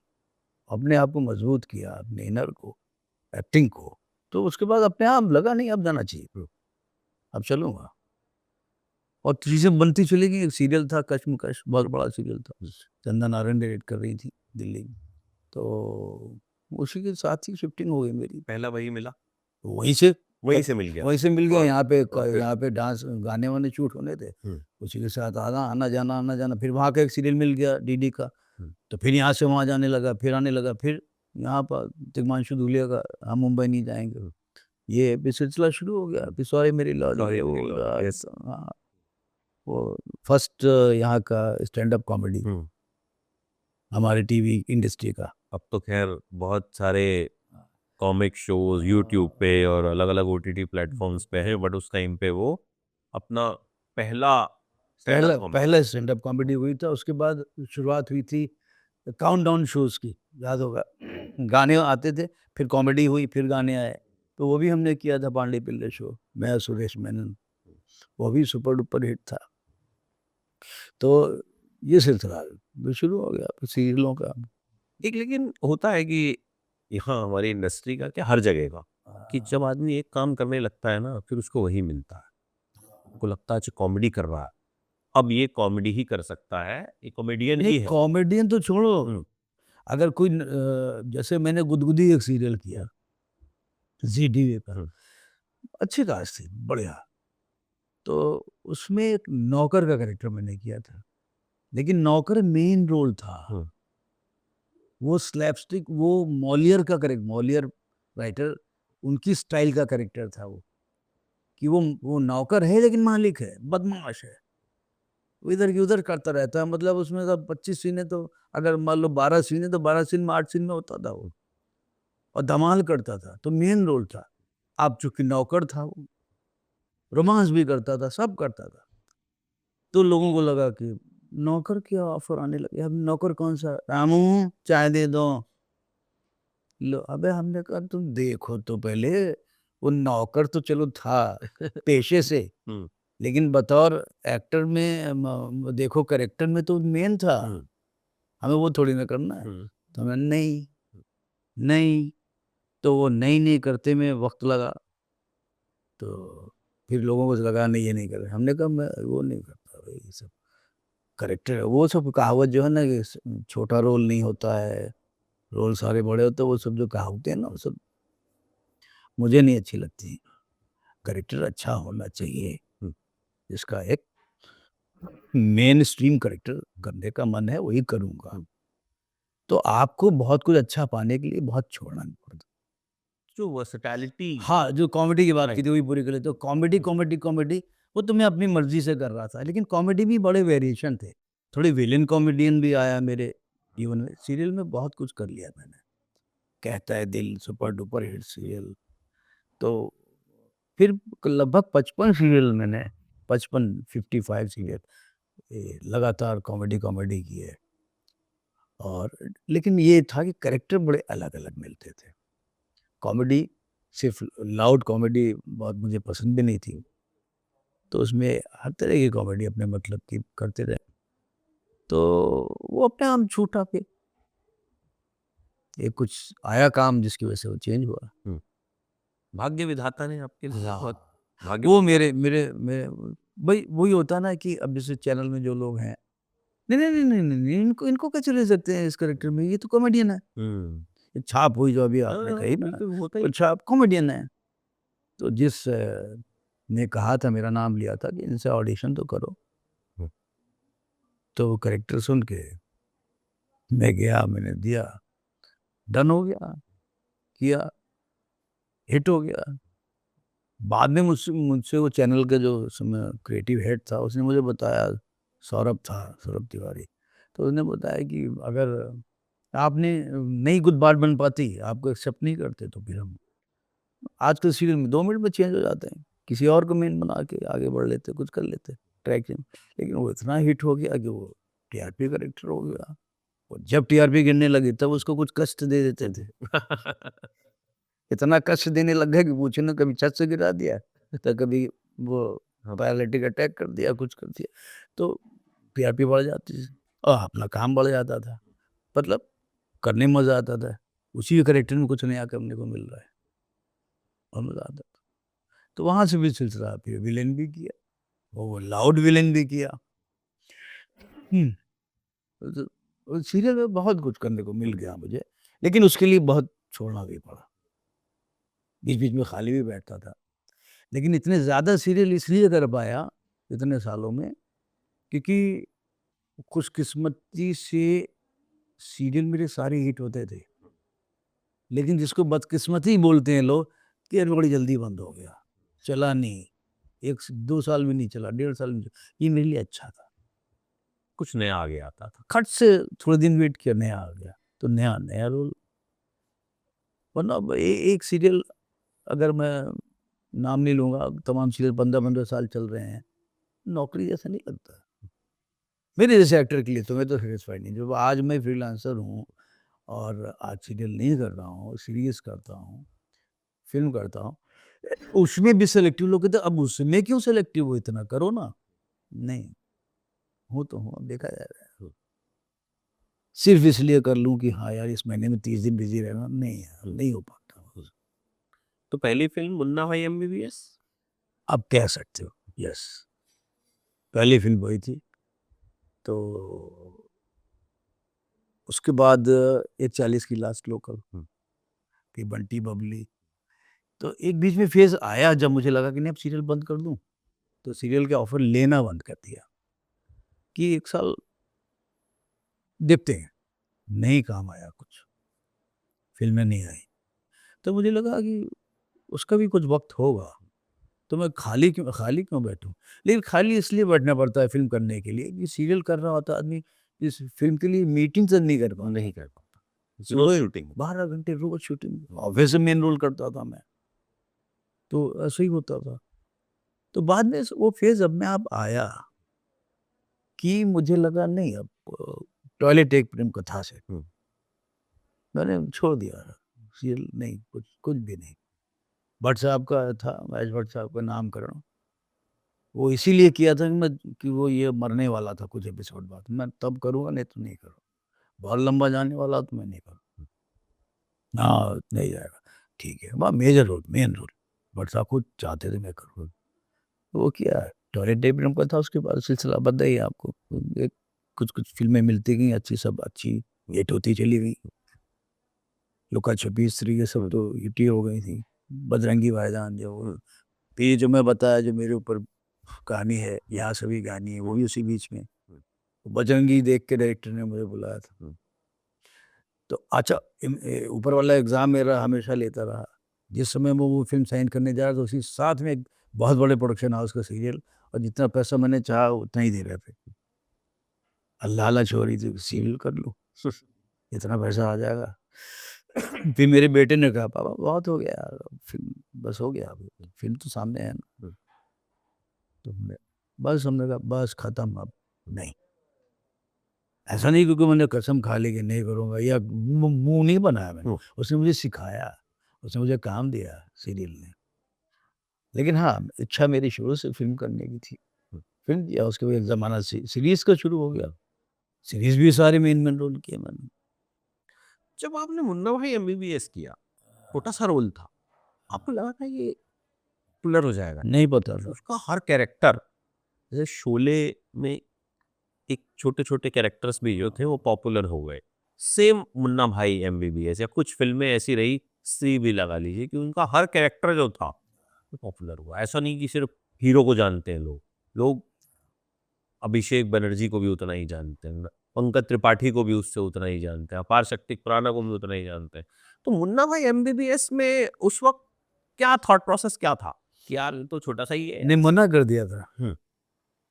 अपने आप को मजबूत किया, अपने इनर को, एक्टिंग को। तो उसके बाद अपने आप लगा नहीं अब जाना चाहिए, अब चलूँगा। और चीज़ें बनती चली गई। एक सीरियल था कश्मकश, बहुत बड़ा सीरियल था। चंदा नारायण डायरेक्ट कर रही थी दिल्ली में। तो उसी के साथ ही शिफ्टिंग हो गई मेरी। पहला वही मिला, वहीं से वहीं से मिल गया। वहीं से मिल गया। और फिर यहाँ पे डांस गाने-वाने शूट होने थे। हम्म, उसी के साथ आना-जाना। फिर वहाँ का एक सीरियल मिल गया डीडी का। हम्म, तो फिर यहाँ से वहाँ जाने लगा, फिर आने लगा, फिर यहाँ पर तिग्मांशु धूलिया का हम मुंबई नहीं जाएँगे। हम्म, ये फिर सिलसिला शुरू हो गया, फिर सॉरी मेरी लॉली, सॉरी ये मेरी वो लॉली, यस। हाँ। वो फर्स्ट यहाँ का स्टैंड अप कॉमेडी हम्म, हमारे टीवी इंडस्ट्री का। अब तो खैर बहुत सारे कॉमिक शोज यूट्यूब पे और अलग अलग ओटीटी प्लेटफॉर्म्स पे है, बट उस टाइम पे वो अपना पहला स्टैंड पहला अप कॉमेडी। पहला स्टैंड अप कॉमेडी हुई था, उसके बाद शुरुआत हुई थी काउंटडाउन शोज की, याद होगा। गाने आते थे, फिर कॉमेडी हुई, फिर गाने आए, तो वो भी हमने किया था, पांडे पिल्ले शो, मैं सुरेश मेनन, वो भी सुपर डुपर हिट था। तो ये सिलसिला भी शुरू हो गया फिर सीरियलों का। एक लेकिन होता है कि यहाँ हमारी इंडस्ट्री का क्या, हर जगह का, कि जब आदमी एक काम करने लगता है ना, फिर उसको वही मिलता है। आपको लगता है अच्छा कॉमेडी कर रहा है, अब ये कॉमेडी ही कर सकता है, ये कॉमेडियन नहीं, ही है। कॉमेडियन तो छोड़ो, हम्म, अगर कोई जैसे मैंने गुदगुदी एक सीरियल किया जी टीवी पर, हम्म, अच्छी कास्ट थी, बढ़िया। तो उसमें एक नौकर का कैरेक्टर मैंने किया था, लेकिन नौकर मेन रोल था। हम्म, वो स्लैपस्टिक, वो मॉलियर का करेक्ट, मॉलियर राइटर, उनकी स्टाइल का कैरेक्टर था वो, कि वो नौकर है लेकिन मालिक है, बदमाश है, वो इधर की उधर करता रहता है। मतलब उसमें तो 25 सीने, तो अगर मान लो 12 सीने, तो 12 सीन में 8 सीन में होता था वो, और धमाल करता था, तो मेन रोल था। अब चूंकि नौकर था वो, रोमांस भी करता था, सब करता था, तो लोगों को लगा कि नौकर की ऑफर आने लगे। अब नौकर कौन सा, रामू चाय दे दो, लो। अबे हमने कहा तुम देखो तो पहले, वो नौकर तो चलो था पेशे से, हम्म, लेकिन बतौर एक्टर में देखो, करेक्टर में तो मेन था, हम्म, हमें वो थोड़ी ना करना है। हम्म, तो हमें नहीं, नहीं, तो वो नहीं नहीं करते में वक्त लगा, तो फिर लोगों को लगा नहीं ये नहीं कर रहे। हमने कहा मैं वो नहीं करता भाई, ये सब करेक्टर है। वो सब कहावत जो है ना कि छोटा रोल नहीं होता है, रोल सारे बड़े होते हैं, वो सब जो कहावतें हैं ना, वो सब मुझे नहीं अच्छी लगती। करेक्टर अच्छा होना चाहिए, हम्म, जिसका एक मेन स्ट्रीम करेक्टर करने का मन है वही करूँगा। तो आपको बहुत कुछ अच्छा पाने के लिए बहुत छोड़ना नहीं पड़ता। जो वर्सटैलिटी। हाँ, जो कॉमेडी की बात की राइट। थी वही पूरी कर लेते हो। कॉमेडी, कॉमेडी, कॉमेडी, वो तो मैं अपनी मर्ज़ी से कर रहा था, लेकिन कॉमेडी भी बड़े वेरिएशन थे। थोड़े विलेन कॉमेडियन भी आया मेरे जीवन में। सीरियल में बहुत कुछ कर लिया मैंने। कहता है दिल सुपर डुपर हिट सीरियल, तो फिर लगभग 55 सीरियल मैंने, 55 55 सीरियल लगातार कॉमेडी कॉमेडी की है। और लेकिन ये था कि कैरेक्टर बड़े अलग-अलग मिलते थे। कॉमेडी सिर्फ़ लाउड कॉमेडी बहुत मुझे पसंद भी नहीं थी। तो उसमें हर तरह की कॉमेडी अपने मतलब की करते रहे। तो वो अपने आप छूटा फिर। एक कुछ आया काम जिसकी वज़ह से वो चेंज हुआ। हम्म, भाग्य विधाता ने आपके लिए बहुत हाँ। भाग्य। वो मेरे मेरे मेरे वही वही होता है ना कि अब जैसे चैनल में जो लोग हैं, नहीं, नहीं, नहीं, नहीं, नहीं, नहीं, इनको इनको कैसे ले सकते हैं इस कैरेक्टर में, ये तो कॉमेडियन है। हम्म, ये छाप हुई जो अभी हाँ, आपने हाँ, कही ना, बिल्कुल होता वो ही। छाप कॉमेडियन है। तो जिस ने कहा था, मेरा नाम लिया था कि इनसे ऑडिशन तो करो, हम्म, तो वो कैरेक्टर सुन के मैं गया, मैंने दिया, डन हो गया, किया, हिट हो गया। बाद में मुझसे मुझसे वो चैनल का जो समय क्रिएटिव हेड था, उसने मुझे बताया, सौरभ था, सौरभ तिवारी, तो उसने बताया कि अगर आपने नहीं कुछ बात बन पाती, आपको एक्सेप्ट नहीं करते, तो फिर हम आजकल सीरियल में 2 मिनट में चेंज हो जाते हैं, किसी और को मेन बना के आगे बढ़ लेते, कुछ कर लेते, ट्रैक चेंज। लेकिन वो इतना हिट हो गया कि वो टीआरपी करेक्टर हो गया। और जब टीआरपी गिरने लगी तब उसको कुछ कष्ट दे देते थे। इतना कष्ट देने लग गए कि पूछो ना, कभी छत से गिरा दिया, तो कभी वो हाँ, पैरालिटिक अटैक कर दिया, कुछ कर दिया। तो टीआरपी बढ़ जाती थी और अपना काम बढ़ जाता था। मतलब करने में मज़ा आता था। उसी कैरेक्टर में कुछ नया करने को मिल रहा है और मज़ा आता था। तो वहाँ से भी सिलसिला, फिर विलेन भी किया, वो लाउड विलेन भी किया। हुँ, तो सीरियल में बहुत कुछ करने को मिल गया मुझे, लेकिन उसके लिए बहुत छोड़ना भी पड़ा। बीच-बीच में खाली भी बैठता था। लेकिन इतने ज़्यादा सीरियल इसलिए कर पाया इतने सालों में, क्योंकि खुशकिस्मती से सीरियल मेरे सारे हिट होते थे। लेकिन जिसको बदकिस्मती बोलते हैं लोग, कि यार बड़ी जल्दी बंद हो गया, चला नहीं। 2 साल भी नहीं चला, 1.5 साल में ये मेरे लिए अच्छा था। कुछ नया आगे आता था। खट से थोड़े दिन वेट किया, नया आ गया, तो नया रोल। वरना एक सीरियल, अगर मैं नाम नहीं लूँगा, तमाम सीरियल 15-15 साल चल रहे हैं, नौकरी जैसा नहीं लगता। मेरे जैसे एक्टर के लिए तो मैं तो सैटिस्फाइड नहीं। जब आज मैं फ्रीलांसर हूँ और आज सीरियल नहीं कर रहा हूँ, सीरीज़ करता हूँ, फ़िल्म करता हूँ, उसमें भी सेलेक्टिव लोग कहते हैं, अब उसमें क्यों सेलेक्टिव हो, इतना करो ना। नहीं, हूँ तो हूँ, अब देखा जाएगा। सिर्फ़ इसलिए कर लूँ कि हाँ यार, इस महीने में 30 दिन बिज़ी रहना, नहीं यार, नहीं हो पाता। तो पहली फ़िल्म मुन्ना भाई एमबीबीएस? आप कह सकते हो, यस, पहली फ़िल्म वही थी। तो उसके बाद ये 40 की लास्ट लोकल, हुँ। फिर बंटी बबली। तो एक बीच में फ़ेज़ आया जब मुझे लगा कि नहीं, अब सीरियल बंद कर दूँ, तो सीरियल के ऑफ़र लेना बंद कर दिया कि 1 साल देखते हैं, नहीं काम आया कुछ, फ़िल्में नहीं आई। तो मुझे लगा कि उसका भी कुछ वक़्त होगा, तो मैं खाली क्यों बैठूँ? लेकिन खाली इसलिए बैठना पड़ता है फ़िल्म करने के लिए कि सीरियल कर रहा होता है आदमी, इस फ़िल्म के लिए मीटिंग तक नहीं कर पाता। नहीं कर पाता। रोज़ सुबह शूटिंग। 12 घंटे रोज़ शूटिंग, ऑफ़िस में मेन रोल करता था मैं, तो ऐसे ही होता था। तो बाद में वो फ़ेज़ अब में अब आया कि मुझे लगा नहीं, अब टॉयलेट एक प्रेम कथा से हुँ। मैंने छोड़ दिया, सीरियल नहीं, कुछ कुछ भी नहीं। भट्ट साहब का था, महेश भट्ट साहब का नामकरण, वो इसीलिए किया था कि वो ये मरने वाला था कुछ एपिसोड बाद, मैं तब करूँगा, नहीं तो नहीं करूँगा। बहुत लंबा जाने वाला तो मैं नहीं करूँगा। हाँ, नहीं जाएगा, ठीक है। वहाँ major role, main role, Bhatt साहब खुद चाहते थे मैं करूँ। वो किया, टॉयलेट डे प्रेम कथा, उसके बाद सिलसिला बदल ही आपको। एक कुछ-कुछ फ़िल्में मिलती गईं, अच्छी, सब अच्छी हिट होती चली गईं। लुका छुपी, स्त्री, ये सब तो हिट ही हो गई थी। बजरंगी भाईजान, जो फिर ये जो मैं बताया, जो मेरे ऊपर कहानी है, यहाँ सभी कहानी है, वो भी उसी बीच में। बजरंगी देख के डायरेक्टर ने मुझे बुलाया था। तो अच्छा, ऊपर वाला एग्ज़ाम मेरा हमेशा लेता रहा। जिस समय मैं वो फ़िल्म साइन करने जा रहा था, उसी साथ में एक बहुत बड़े प्रोडक्शन हाउस का सीरियल, और जितना पैसा मैंने चाहा उतना ही दे रहे थे। लालच हो रही थी, सीरियल कर लूँ, इतना पैसा आ जाएगा। फिर मेरे बेटे ने कहा, पापा बहुत हो गया यार, अब फ़िल्म बस हो गया, अब फ़िल्म तो सामने है ना। तो हमने कहा बस खत्म, अब नहीं। ऐसा नहीं क्योंकि मैंने कसम खा ली कि नहीं करूँगा, या मुँह नहीं बनाया मैंने। हुँ। उसने मुझे सिखाया, उसने मुझे काम दिया सीरियल ने। लेकिन हाँ, इच्छा मेरी शुरू से फ़िल्म करने की थी। फ़िल्म किया, उसके बाद एक ज़माना सीरीज़ का शुरू हो गया। सीरीज़ भी सारे मेन रोल किए मैंने। जब आपने मुन्ना भाई एमबीबीएस किया, छोटा-सा रोल था, आपको लगा था ये पॉपुलर हो जाएगा? नहीं पता था। उसका हर कैरेक्टर, जैसे शोले में एक छोटे-छोटे कैरेक्टर्स भी जो थे वो पॉपुलर हो गए। सेम मुन्ना भाई एमबीबीएस या कुछ फ़िल्में ऐसी रही, सी भी लगा लीजिए कि उनका हर कैरेक्टर जो था, वो पॉपुलर हुआ। ऐसा नहीं कि सिर्फ़ हीरो को जानते हैं लोग। लोग अभिषेक बनर्जी को भी उतना ही जानते हैं, पंकज त्रिपाठी को भी उससे उतना ही जानते हैं, अपार शक्ति खुराना को भी उतना ही जानते हैं। तो मुन्ना भाई एमबीबीएस में उस वक़्त क्या थॉट प्रोसेस क्या था? कि यार ये तो छोटा-सा ही है ने यार। मना कर दिया था। हुँ,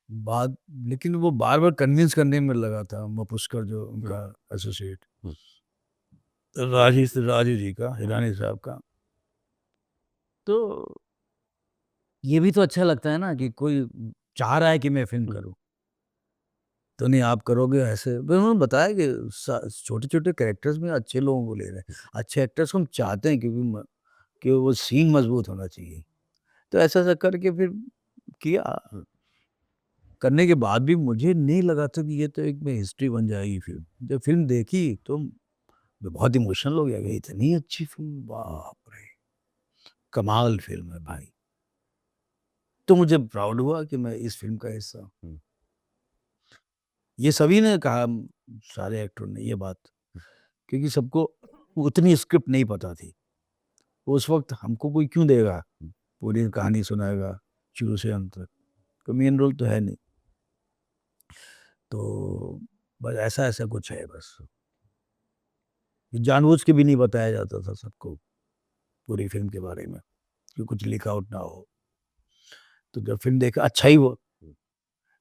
बात, लेकिन वो बार-बार कन्विंस करने में लगा था, पुष्कर जो हुँ, उनका एसोसिएट, हुँ, राजू जी का, हिरानी साहब का। तो ये भी तो अच्छा लगता है ना कि कोई चाह रहा है कि मैं फ़िल्म हुँ, करूँ। तो नहीं, आप करोगे ऐसे, फिर उन्होंने बताया कि छोटे-छोटे कैरेक्टर्स में अच्छे लोगों को ले रहे हैं। अच्छे एक्टर्स को हम चाहते हैं, क्योंकि कि वो सीन मज़बूत होना चाहिए। तो ऐसा-ऐसा करके फिर किया। हुँ। करने के बाद भी मुझे नहीं लगा था कि ये तो एक में हिस्ट्री बन जाएगी फ़िल्म। जब फ़िल्म देखी तो मैं बहुत इमोशनल हो गया कि इतनी अच्छी फ़िल्म, बाप रे! कमाल फ़िल्म है भाई। तो मुझे प्राउड हुआ कि मैं इस फ़िल्म का हिस्सा हूँ। हुँ। ये सभी ने कहा, सारे एक्टरों ने ये बात, क्योंकि सबको उतनी स्क्रिप्ट नहीं पता थी। उस वक़्त हमको कोई क्यों देगा, पूरी कहानी सुनाएगा शुरू से अंत तक, तो मेन रोल तो है नहीं। तो बस ऐसा-ऐसा कुछ है बस। ये जानबूझ के भी नहीं बताया जाता था सबको पूरी फ़िल्म के बारे में, कि कुछ लीक आउट ना हो। तो जब फिल्म देखा अच्छा ही हुआ,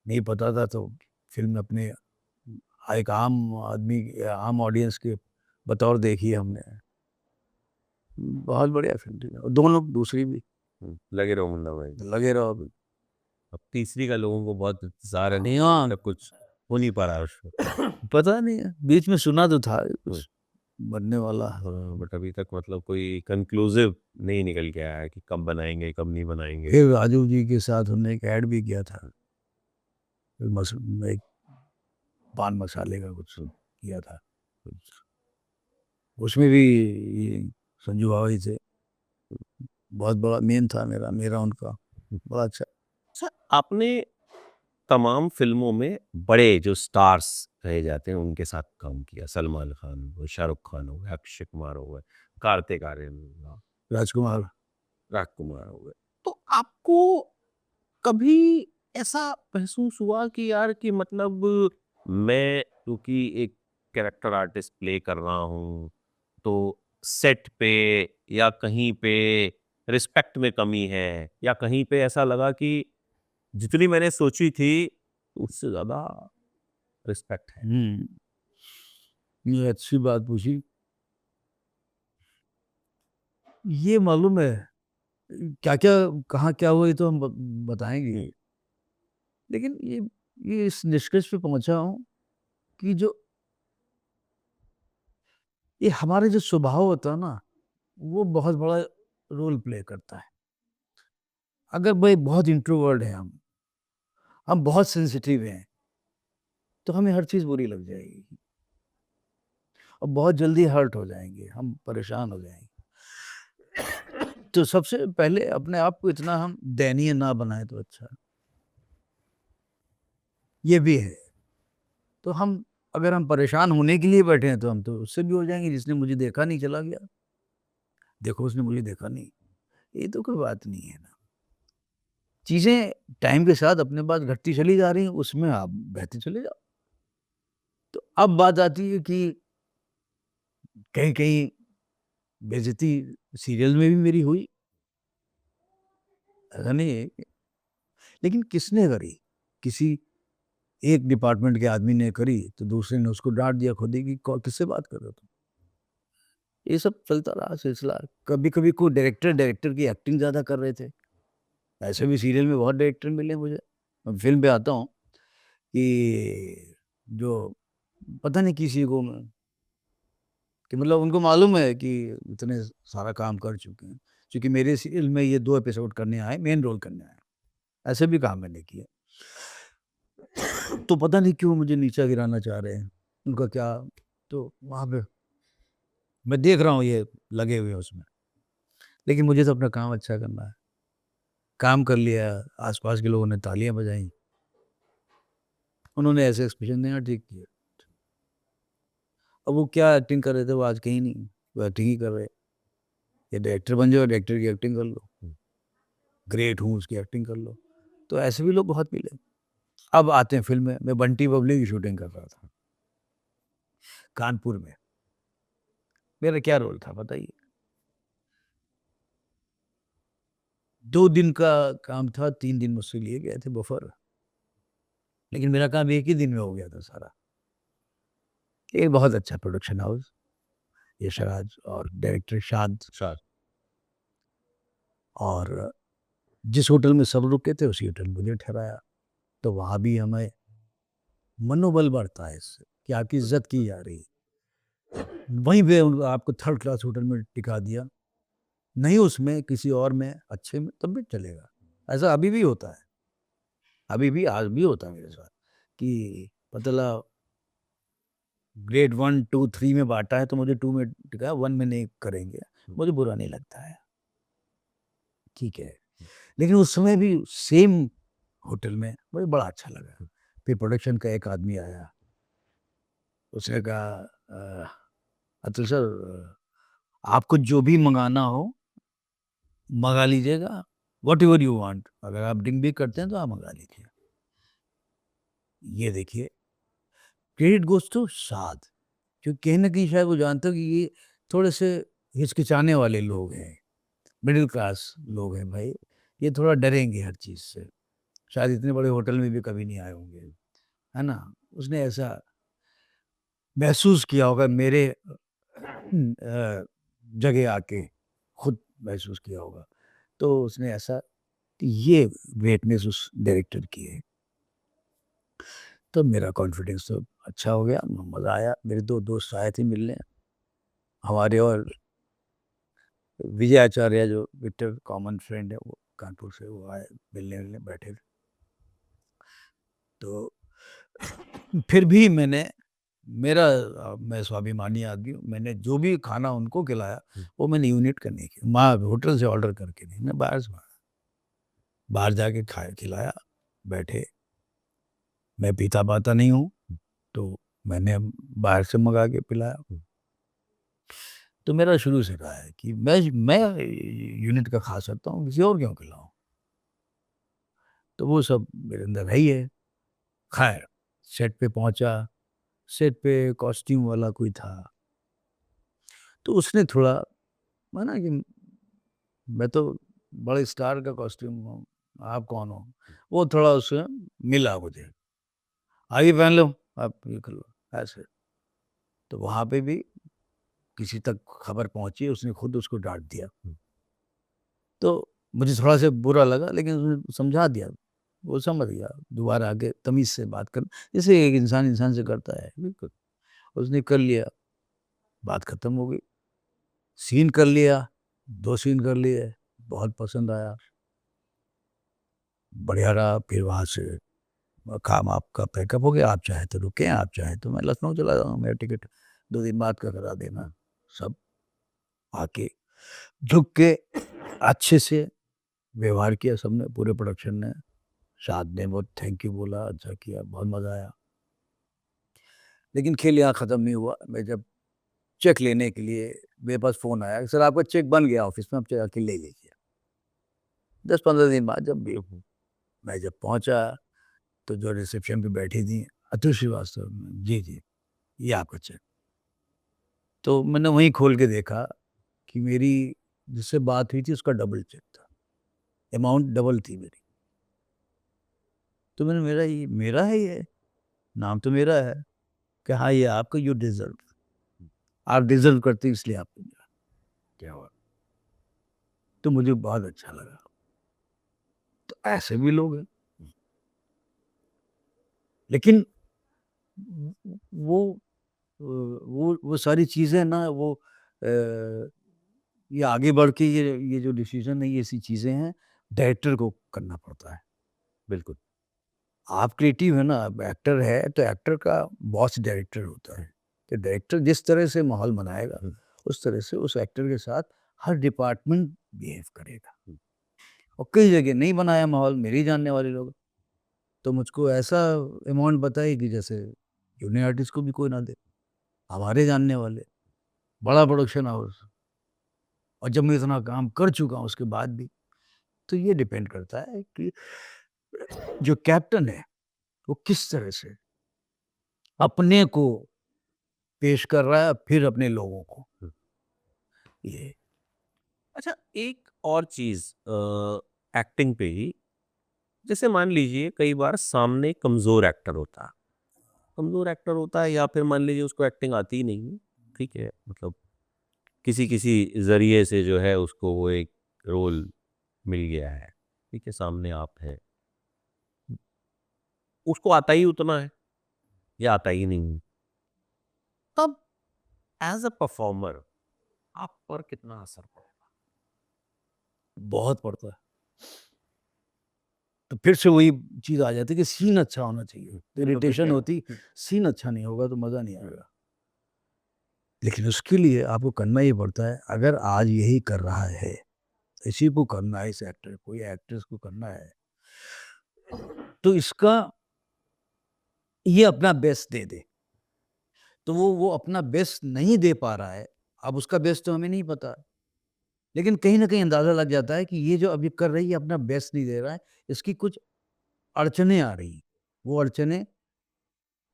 नहीं पता था तो फिल्म अपने एक आम आदमी, आम ऑडियंस के बतौर देखी हमने। बहुत बढ़िया फिल्म थी, और दोनों दूसरी भी। लगे रहो मुन्ना भाई। लगे रहो अभी। अब तीसरी का लोगों को बहुत इंतजार है, नहीं हाँ, तब कुछ हो नहीं पा रहा है उसको। पता नहीं है, बीच में सुना तो था कुछ बनने वाला। बट अभी तक मतलब कोई कंक्लूसिव नहीं निकल के आया है कि कब बनाएंगे कब नहीं बनाएंगे। फिर राजू जी के साथ हमने एक ऐड भी किया था, एक पान मसाले का कुछ किया था, उसमें भी ये संजू बाबा थे, बहुत बड़ा मेन था मेरा उनका, बड़ा अच्छा। सर आपने तमाम फिल्मों में बड़े जो स्टार्स कहे जाते हैं उनके साथ काम किया, सलमान खान हो, शाहरुख खान हो गए, अक्षय कुमार हो गए, कार्तिक आर्यन हो गया, राजकुमार। राजकुमार हो गए। तो आपको कभी ऐसा महसूस हुआ कि यार कि मतलब मैं क्योंकि एक कैरेक्टर आर्टिस्ट प्ले कर रहा हूँ तो सेट पे या कहीं पे रिस्पेक्ट में कमी है, या कहीं पे ऐसा लगा कि जितनी मैंने सोची थी उससे ज्यादा रिस्पेक्ट है। ये अच्छी बात पूछी। ये मालूम है क्या क्या, कहाँ क्या हुआ, ये तो हम बताएंगे, लेकिन ये इस निष्कर्ष पे पहुंचा हूँ कि जो ये हमारे जो स्वभाव होता है ना, वो बहुत बड़ा रोल प्ले करता है। अगर भाई बहुत इंट्रोवर्ट है, हम बहुत सेंसिटिव हैं, तो हमें हर चीज बुरी लग जाएगी और बहुत जल्दी हर्ट हो जाएंगे, हम परेशान हो जाएंगे। तो सबसे पहले अपने आप को इतना हम दयनीय ना बनाए तो अच्छा। ये भी है, तो हम अगर हम परेशान होने के लिए बैठे हैं तो हम तो उससे भी हो जाएंगे, जिसने मुझे देखा नहीं चला गया, देखो उसने मुझे देखा नहीं, ये तो कोई बात नहीं है ना। चीजें टाइम के साथ अपने पास घटती चली जा रही हैं, उसमें आप बहते चले जाओ। तो अब बात आती है कि कहीं कहीं बेइज्जती सीरियल में भी मेरी हुई, ऐसा नहीं है, लेकिन किसने करी? किसी एक डिपार्टमेंट के आदमी ने करी तो दूसरे ने उसको डांट दिया, खुद ही कि किससे बात कर रहे हो तुम? ये सब चलता रहा सिलसिला। कभी कभी कोई डायरेक्टर की एक्टिंग ज्यादा कर रहे थे, ऐसे भी सीरियल में बहुत डायरेक्टर मिले मुझे। मैं फिल्म पे आता हूँ कि जो पता नहीं किसी को कि मतलब उनको मालूम है कि इतने सारा काम कर चुके हैं, क्योंकि मेरे सीरियल में ये 2 एपिसोड करने आए, मेन रोल करने आए, ऐसे भी काम मैंने किया। तो पता नहीं क्यों मुझे नीचा गिराना चाह रहे हैं, उनका क्या। तो वहाँ पे मैं देख रहा हूँ ये लगे हुए हैं उसमें, लेकिन मुझे तो अपना काम अच्छा करना है। काम कर लिया, आसपास के लोगों ने तालियां बजाई, उन्होंने ऐसे एक्सप्रेशन देना ठीक किया। अब वो क्या एक्टिंग कर रहे थे वो आज कहीं नहीं, वो एक्टिंग ही कर रहे। ये डायरेक्टर बन जाओ, डायरेक्टर की एक्टिंग कर लो, ग्रेट हूँ उसकी एक्टिंग कर लो। तो ऐसे भी लोग बहुत मिले। अब आते हैं फिल्म में, मैं बंटी बबली की शूटिंग कर रहा था कानपुर में। मेरा क्या रोल था बताइए? 2 दिन का काम था, 3 दिन मुझसे लिए गए थे बफर, लेकिन मेरा काम एक ही दिन में हो गया था सारा। ये बहुत अच्छा प्रोडक्शन हाउस, यशराज और डायरेक्टर शाद, शायद और जिस होटल में सब रुके थे उसी होटल में मुझे ठहराया। तो वहाँ भी हमें मनोबल बढ़ता है इससे कि आपकी इज्जत की जा रही है। वहीं पे आपको 3rd क्लास होटल में टिका दिया, नहीं उसमें किसी और में अच्छे में, तब भी चलेगा। ऐसा अभी भी होता है, अभी भी आज भी होता है मेरे साथ कि मतलब ग्रेड 1 2 3 में बांटा है तो मुझे 2 में टिका, 1 में नहीं करेंगे, मुझे बुरा नहीं लगता है, ठीक है। लेकिन उस समय भी सेम होटल में मुझे बड़ा अच्छा लगा। फिर प्रोडक्शन का एक आदमी आया, उसने कहा अतुल सर, आपको जो भी मंगाना हो मंगा लीजिएगा, वॉट एवर यू वांट, अगर आप ड्रिंक भी करते हैं तो आप मंगा लीजिए। ये देखिए, क्रेडिट गोज टू साध, क्योंकि कहीं ना कहीं शायद वो जानते हो कि ये थोड़े से हिचकिचाने वाले लोग हैं, मिडिल क्लास लोग हैं भाई, ये थोड़ा डरेंगे हर चीज़ से, शायद इतने बड़े होटल में भी कभी नहीं आए होंगे, है ना? उसने ऐसा महसूस किया होगा मेरे जगह आके, खुद महसूस किया होगा। तो उसने ऐसा ये वेटनेस उस डायरेक्टर की है। तो मेरा कॉन्फिडेंस तो अच्छा हो गया, मज़ा आया। मेरे 2 दोस्त आए थे मिलने, हमारे और विजय आचार्य जो विक्टर कॉमन फ्रेंड है, वो कानपुर से वो आए, मिलने-विलने बैठे थे। तो फिर भी मैं स्वाभिमानी आदमी हूँ, मैंने जो भी खाना उनको खिलाया, वो मैंने यूनिट का नहीं किया। वहाँ होटल से ऑर्डर करके नहीं, मैं बाहर से बाहर जाके खाया खिलाया, बैठे। मैं पीता-पाता नहीं हूँ, तो मैंने बाहर से मँगा के पिलाया। तो मेरा शुरू से रहा है कि मैं यूनिट का खा सकता हूँ, किसी और क्यों खिलाऊँ? तो वो सब मेरे अंदर है ही है। ख़ैर, सेट पे पहुँचा, सेट पे कॉस्ट्यूम वाला कोई था, तो उसने थोड़ा माना कि मैं तो बड़े स्टार का कॉस्ट्यूम हूँ, आप कौन हो? वो थोड़ा उससे मिला मुझे, "आप ये पहन लो, आप ये कर लो", ऐसे। तो वहाँ पे भी किसी तक खबर पहुँची, उसने खुद उसको डाँट दिया। तो मुझे थोड़ा-सा बुरा लगा, लेकिन उसने समझा दिया, वो समझ गया, दोबारा आके तमीज़ से बात कर, जैसे एक इंसान इंसान से करता है, बिल्कुल। उसने कर लिया, बात खत्म हो गई। सीन कर लिया, 2 सीन कर लिए, बहुत पसंद आया, बढ़िया रहा। फिर वहाँ से काम आपका पैकअप हो गया, आप चाहें तो रुकें, आप चाहें तो मैं लखनऊ चला जाऊँ, मेरा टिकट 2 दिन बाद का करा देना। सब आके झुक के अच्छे से व्यवहार किया सबने, पूरे प्रोडक्शन ने। शाद ने बहुत थैंक यू बोला, अच्छा किया, बहुत मज़ा आया। लेकिन खेल यहाँ ख़त्म नहीं हुआ। मैं जब चेक लेने के लिए मेरे पास फ़ोन आया, "सर आपका चेक बन गया ऑफ़िस में, आप जाके ले लीजिए।" 10-15 दिन बाद जब भी मैं जब पहुँचा, तो जो रिसेप्शन पे बैठी थी, अतुल श्रीवास्तव, जी, जी, ये आपका चेक। तो मैंने वहीं खोल के देखा कि मेरी जिससे बात हुई थी उसका डबल चेक था, अमाउंट डबल थी मेरी। तो मेरा है ये, नाम तो मेरा है, कि हाँ, ये आपका, यू डिज़र्व, आप डिज़र्व करते हैं इसलिए आपको मिला। क्या हुआ? तो मुझे बहुत अच्छा लगा। तो ऐसे भी लोग हैं। लेकिन वो वो सारी चीज़ें ना, वो ये आगे बढ़ के ये जो डिसीज़न है, ये ऐसी चीज़ें हैं, डायरेक्टर को करना पड़ता है। बिल्कुल। आप क्रिएटिव है ना, अब एक्टर है, तो एक्टर का बॉस डायरेक्टर होता है। तो डायरेक्टर जिस तरह से माहौल बनाएगा, हुँ, उस तरह से उस एक्टर के साथ हर डिपार्टमेंट बिहेव करेगा। हुँ। और कई जगह नहीं बनाया माहौल, मेरे ही जानने वाले लोग, तो मुझको ऐसा अमाउंट बताई कि जैसे जूनियर आर्टिस्ट को भी कोई ना दे, हमारे जानने वाले, बड़ा प्रोडक्शन हाउस, और जब मैं इतना काम कर चुका हूँ उसके बाद भी। तो ये डिपेंड करता है कि जो कैप्टन है, वो किस तरह से अपने को पेश कर रहा है, फिर अपने लोगों को। हुँ। ये अच्छा, एक और चीज़ एक्टिंग पे ही, जैसे मान लीजिए कई बार सामने कमज़ोर एक्टर होता है। कमज़ोर एक्टर होता है या फिर मान लीजिए उसको एक्टिंग आती ही नहीं है, ठीक है? मतलब किसी-किसी ज़रिए से जो है उसको वो एक रोल मिल गया है, ठीक है? सामने आप हैं। उसको आता ही उतना है या आता ही नहीं है। तब एज़ अ परफ़ॉर्मर आप पर कितना असर पड़ा? बहुत पड़ता है। तो फिर से वही चीज़ आ जाती है कि सीन अच्छा होना चाहिए। तो इरिटेशन होती, सीन अच्छा नहीं होगा तो मज़ा नहीं आएगा। लेकिन उसके लिए आपको करना ही पड़ता है, अगर आज यही कर रहा है, इसी को करना है, इस एक्टर को या एक्ट्रेस को करना है, तो इसका ये अपना बेस्ट दे दे। तो वो अपना बेस्ट नहीं दे पा रहा है, अब उसका बेस्ट तो हमें नहीं पता। लेकिन कहीं न कहीं अंदाज़ा लग जाता है कि ये जो अभी कर रही है, अपना बेस्ट नहीं दे रहा है, इसकी कुछ अड़चनें आ रही हैं। वो अड़चनें,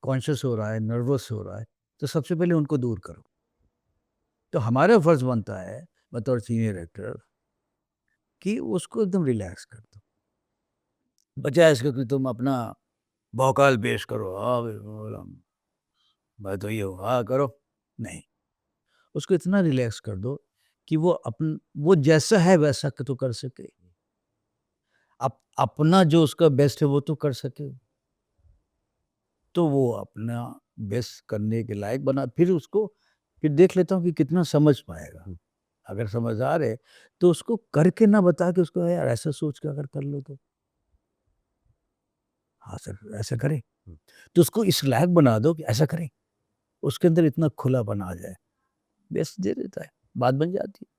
कॉन्शियस हो रहा है, नर्वस हो रहा है, तो सबसे पहले उनको दूर करो। तो हमारा फ़र्ज़ बनता है बतौर सीनियर एक्टर कि उसको एकदम रिलैक्स कर दो, बजाय इसके कि तुम अपना भौकाल पेश करो, हाँ बिल्कुल, मैं तो ये हूँ, हाँ करो, नहीं, उसको इतना रिलैक्स कर दो कि वो जैसा है वैसा तो कर सके, अपना जो उसका बेस्ट है वो तो कर सके, तो वो अपना बेस्ट करने के लायक बना, फिर देख लेता हूँ कि कितना समझ पाएगा। अगर समझ आ रहे तो उसको करके ना बता के उसको यार ऐसा सोच के अगर कर लो तो, हाँ सर ऐसा करें, तो उसको इस लायक बना दो कि ऐसा करें, उसके अंदर इतना खुलापन आ जाए, बेस्ट दे देता है, बात बन जाती है।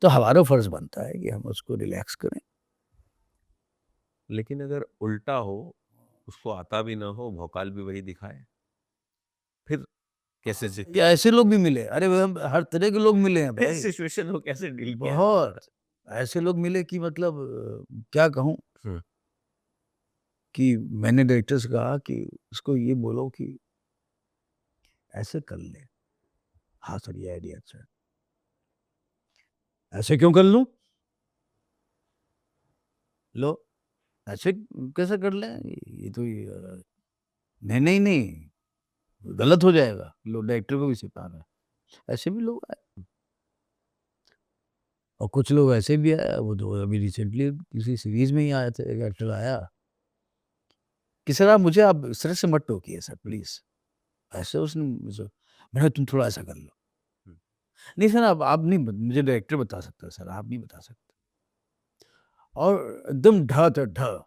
तो हमारा फर्ज बनता है कि हम उसको रिलैक्स करें। लेकिन अगर उल्टा हो, उसको आता भी ना हो, भौकाल भी वही दिखाए, फिर कैसे से या ऐसे लोग भी मिले, अरे हर तरह के लोग मिले हैं भाई, सिचुएशन को कैसे डील किया? बहुत ऐसे लोग मिले कि मतलब क्या कहूँ हम्म, कि मैंने डायरेक्टर से कहा कि उसको ये बोलो कि ऐसे कर ले, हाँ सर ये आइडिया अच्छा है, ऐसे क्यों कर लूं, लो ऐसे कैसे कर ले, ये तो नहीं नहीं नहीं गलत हो जाएगा, लो डायरेक्टर को भी सिखा रहा है, ऐसे भी लोग आए, और कुछ लोग ऐसे भी आए, वो तो अभी रिसेंटली किसी सीरीज में ही आया था, एक एक्टर आया कि सर आप मुझे आप इस तरह से मत टोकिए सर प्लीज, ऐसे उसने मैंने तुम थोड़ा ऐसा कर लो, हम्म, नहीं सर आप नहीं मुझे डायरेक्टर बता सकता सर, आप नहीं बता सकते, और एकदम ढ था ढ,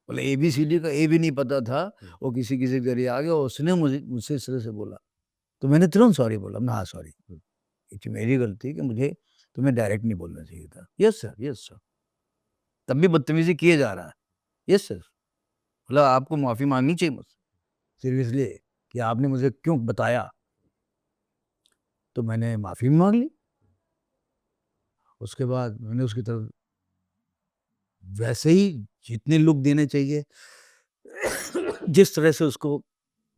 बोले ABCD का ए भी नहीं पता था, हम्म, वो किसी किसी के जरिए आ गया, और उसने मुझसे इस तरह से बोला, तो मैंने तुरंत सॉरी बोला, मैं हाँ सॉरी, हम्म, ये मेरी गलती कि मुझे तुम्हें डायरेक्ट नहीं बोलना चाहिए था, यस सर, तब भी बदतमीजी किए जा रहा है, यस सर, मतलब आपको माफी मांगनी चाहिए मुझसे सीरियसली कि आपने मुझे क्यों बताया, तो मैंने माफी भी मांग ली, उसके बाद मैंने उसकी तरफ वैसे ही जितने लुक देने चाहिए, जिस तरह से उसको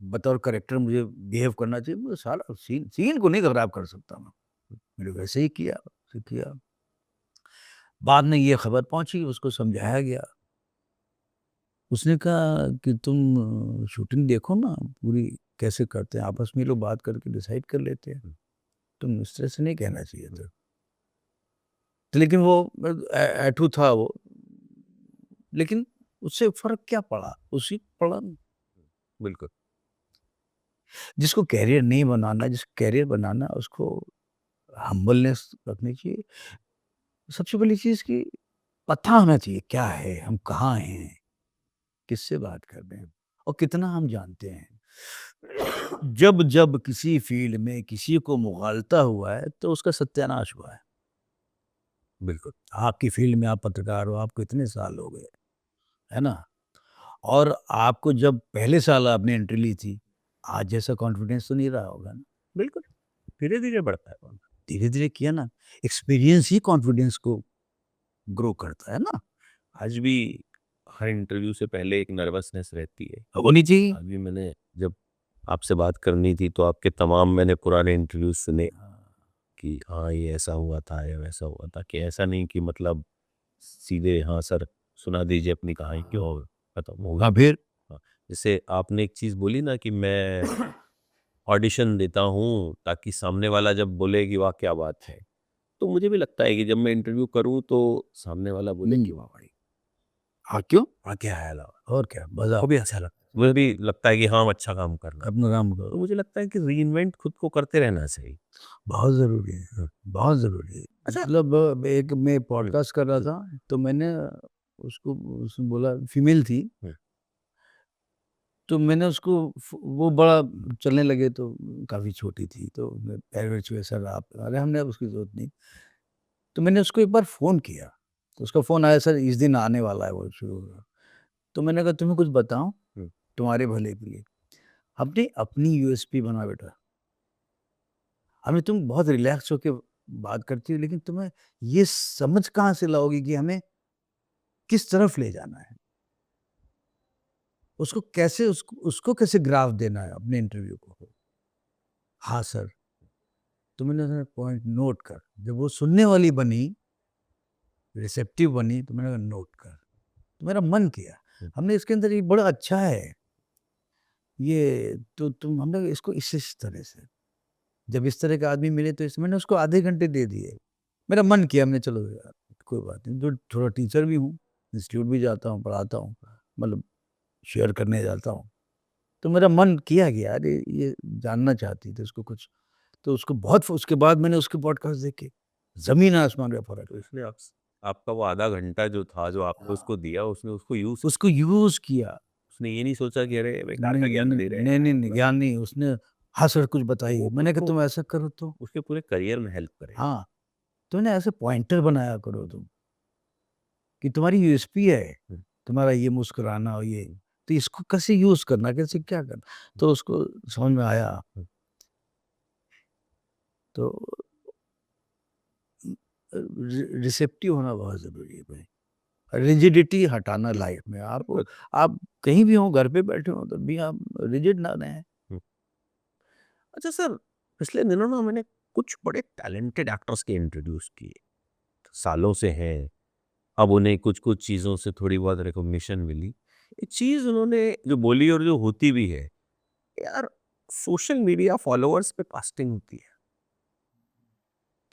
बतौर करेक्टर मुझे बिहेव करना चाहिए, मुझे सारा सीन सीन को नहीं खराब कर सकता मैं, मैंने वैसे ही किया, वैसे किया। बाद में ये खबर पहुंची, उसको समझाया गया, उसने कहा कि तुम शूटिंग देखो ना पूरी, कैसे करते हैं आपस में, लोग बात करके डिसाइड कर लेते हैं, हम्म, तुम इस तरह से नहीं कहना चाहिए हम्म, था, तो लेकिन वो ऐठू था वो, लेकिन उससे फर्क क्या पड़ा, उसी पड़ा ना। बिल्कुल। जिसको कैरियर नहीं बनाना, जिसको कैरियर बनाना उसको हम्बलनेस रखनी चाहिए, सबसे बड़ी चीज की पता होना चाहिए क्या है, हम कहाँ हैं, किससे बात कर रहे हैं, और कितना हम जानते हैं। जब जब किसी फील्ड में किसी को मुगालता हुआ है तो उसका सत्यानाश हुआ है, बिल्कुल। आपकी फील्ड में आप पत्रकार हो, आपको इतने साल हो गए, है ना, और आपको जब पहले साल आपने एंट्री ली थी, आज जैसा कॉन्फिडेंस तो नहीं रहा होगा ना, बिल्कुल, धीरे धीरे बढ़ता है कौन। धीरे धीरे किया ना, एक्सपीरियंस ही कॉन्फिडेंस को ग्रो करता है ना, आज भी हर इंटरव्यू से पहले एक नर्वसनेस रहती है। होनी चाहिए। आज भी मैंने जब आपसे बात करनी थी तो आपके तमाम मैंने पुराने इंटरव्यू सुने कि हाँ ये ऐसा हुआ था या वैसा हुआ था, कि ऐसा नहीं कि मतलब सीधे हाँ सर सुना दीजिए अपनी कहानी, क्यों खत्म हो हाँ गई। फिर हाँ, जैसे आपने एक चीज़ बोली ना कि मैं ऑडिशन देता हूँ ताकि सामने वाला जब बोले कि वाह क्या बात है, तो मुझे भी लगता है कि जब मैं इंटरव्यू करूँ तो सामने वाला बोले कि वाह भाई, हाँ क्यों, हाँ क्या है अलावा, और क्या मजा, वो भी अच्छा लगता है, मुझे भी लगता है कि हाँ हम अच्छा काम कर रहे हैं। अपना काम तो करो, मुझे लगता है कि रीइन्वेंट खुद को करते रहना चाहिए। बहुत ज़रूरी है, हाँ, बहुत ज़रूरी है। अच्छा। मतलब एक मैं हम्म, पॉडकास्ट कर रहा हम्म, था, तो मैंने उसको उसने बोला फीमेल थी, हम्म, तो मैंने उसको वो बड़ा चलने लगे तो काफ़ी छोटी थी, तो पैर वैर छुए, सर आप, अरे हमने अब उसकी ज़रूरत नहीं, तो मैंने उसको एक बार फ़ोन किया, तो उसका फ़ोन आया, सर इस दिन आने वाला है वो शुरू होगा, तो मैंने कहा तुम्हें कुछ बताऊँ हम्म, तुम्हारे भले के लिए, अपनी अपनी यूएसपी बना बेटा, हमें तुम बहुत रिलैक्स होके बात करती हो, लेकिन तुम्हें ये समझ कहाँ से लाओगी कि हमें किस तरफ ले जाना है, उसको कैसे उसको कैसे ग्राफ देना है अपने इंटरव्यू को, हाँ सर, तो मैंने पॉइंट नोट कर, जब वो सुनने वाली बनी रिसेप्टिव बनी तो मैंने कहा नोट कर, तो मेरा मन किया, हमने इसके अंदर ये बड़ा अच्छा है ये, तो तुम हमने कहा इसको इस तरह से, जब इस तरह के आदमी मिले तो इस मैंने उसको आधे घंटे दे दिए, मेरा मन किया, हमने चलो यार कोई बात नहीं, तो थोड़ा टीचर भी हूँ, इंस्टीट्यूट भी जाता हूँ, पढ़ाता हूँ, मतलब शेयर करने जाता हूँ, तो मेरा मन किया कि यार ये जानना चाहती थी उसको कुछ, तो उसको बहुत, उसके बाद मैंने उसके पॉडकास्ट देखे, ज़मीन आसमान का फ़र्क तो है। इसलिए आपका वो आधा घंटा जो था, जो आपने हाँ। उसको दिया, उसने उसको यूज़ उसको यूज़ किया। उसने ये नहीं सोचा कि अरे बेकार का नहीं, ज्ञान दे नहीं, रहे नहीं, हैं। नहीं, ज्ञान नहीं, उसने हँस-हँस कुछ बताई। वो मैंने कहा उसको तुम ऐसा करो तो, उसके पूरे करियर में हेल्प करेगा। हाँ, तुम ना ऐसे पॉइंटर बनाया करो तुम, कि तुम्हारी यूएसपी है, हुँ, तुम्हारा ये मुस्कुराना और ये, हुँ, तो इसको कैसे यूज़ करना, कैसे क्या करना? तो उसको समझ में आया, हुँ। तो रिसेप्टिव होना बहुत ज़रूरी है भाई। रिजिडिटी हटाना लाइफ में, आप कहीं भी हो, घर पे बैठे हो, तब भी आप रिजिड ना रहें। हुँ। अच्छा सर, पिछले दिनों ना मैंने कुछ बड़े टैलेंटेड एक्टर्स के इंट्रोड्यूस किए। सालों से हैं, अब उन्हें कुछ-कुछ चीज़ों से थोड़ी बहुत रिकॉग्निशन मिली। एक चीज़ उन्होंने जो बोली और जो होती भी है, यार सोशल मीडिया फॉलोअर्स पे कास्टिंग होती है,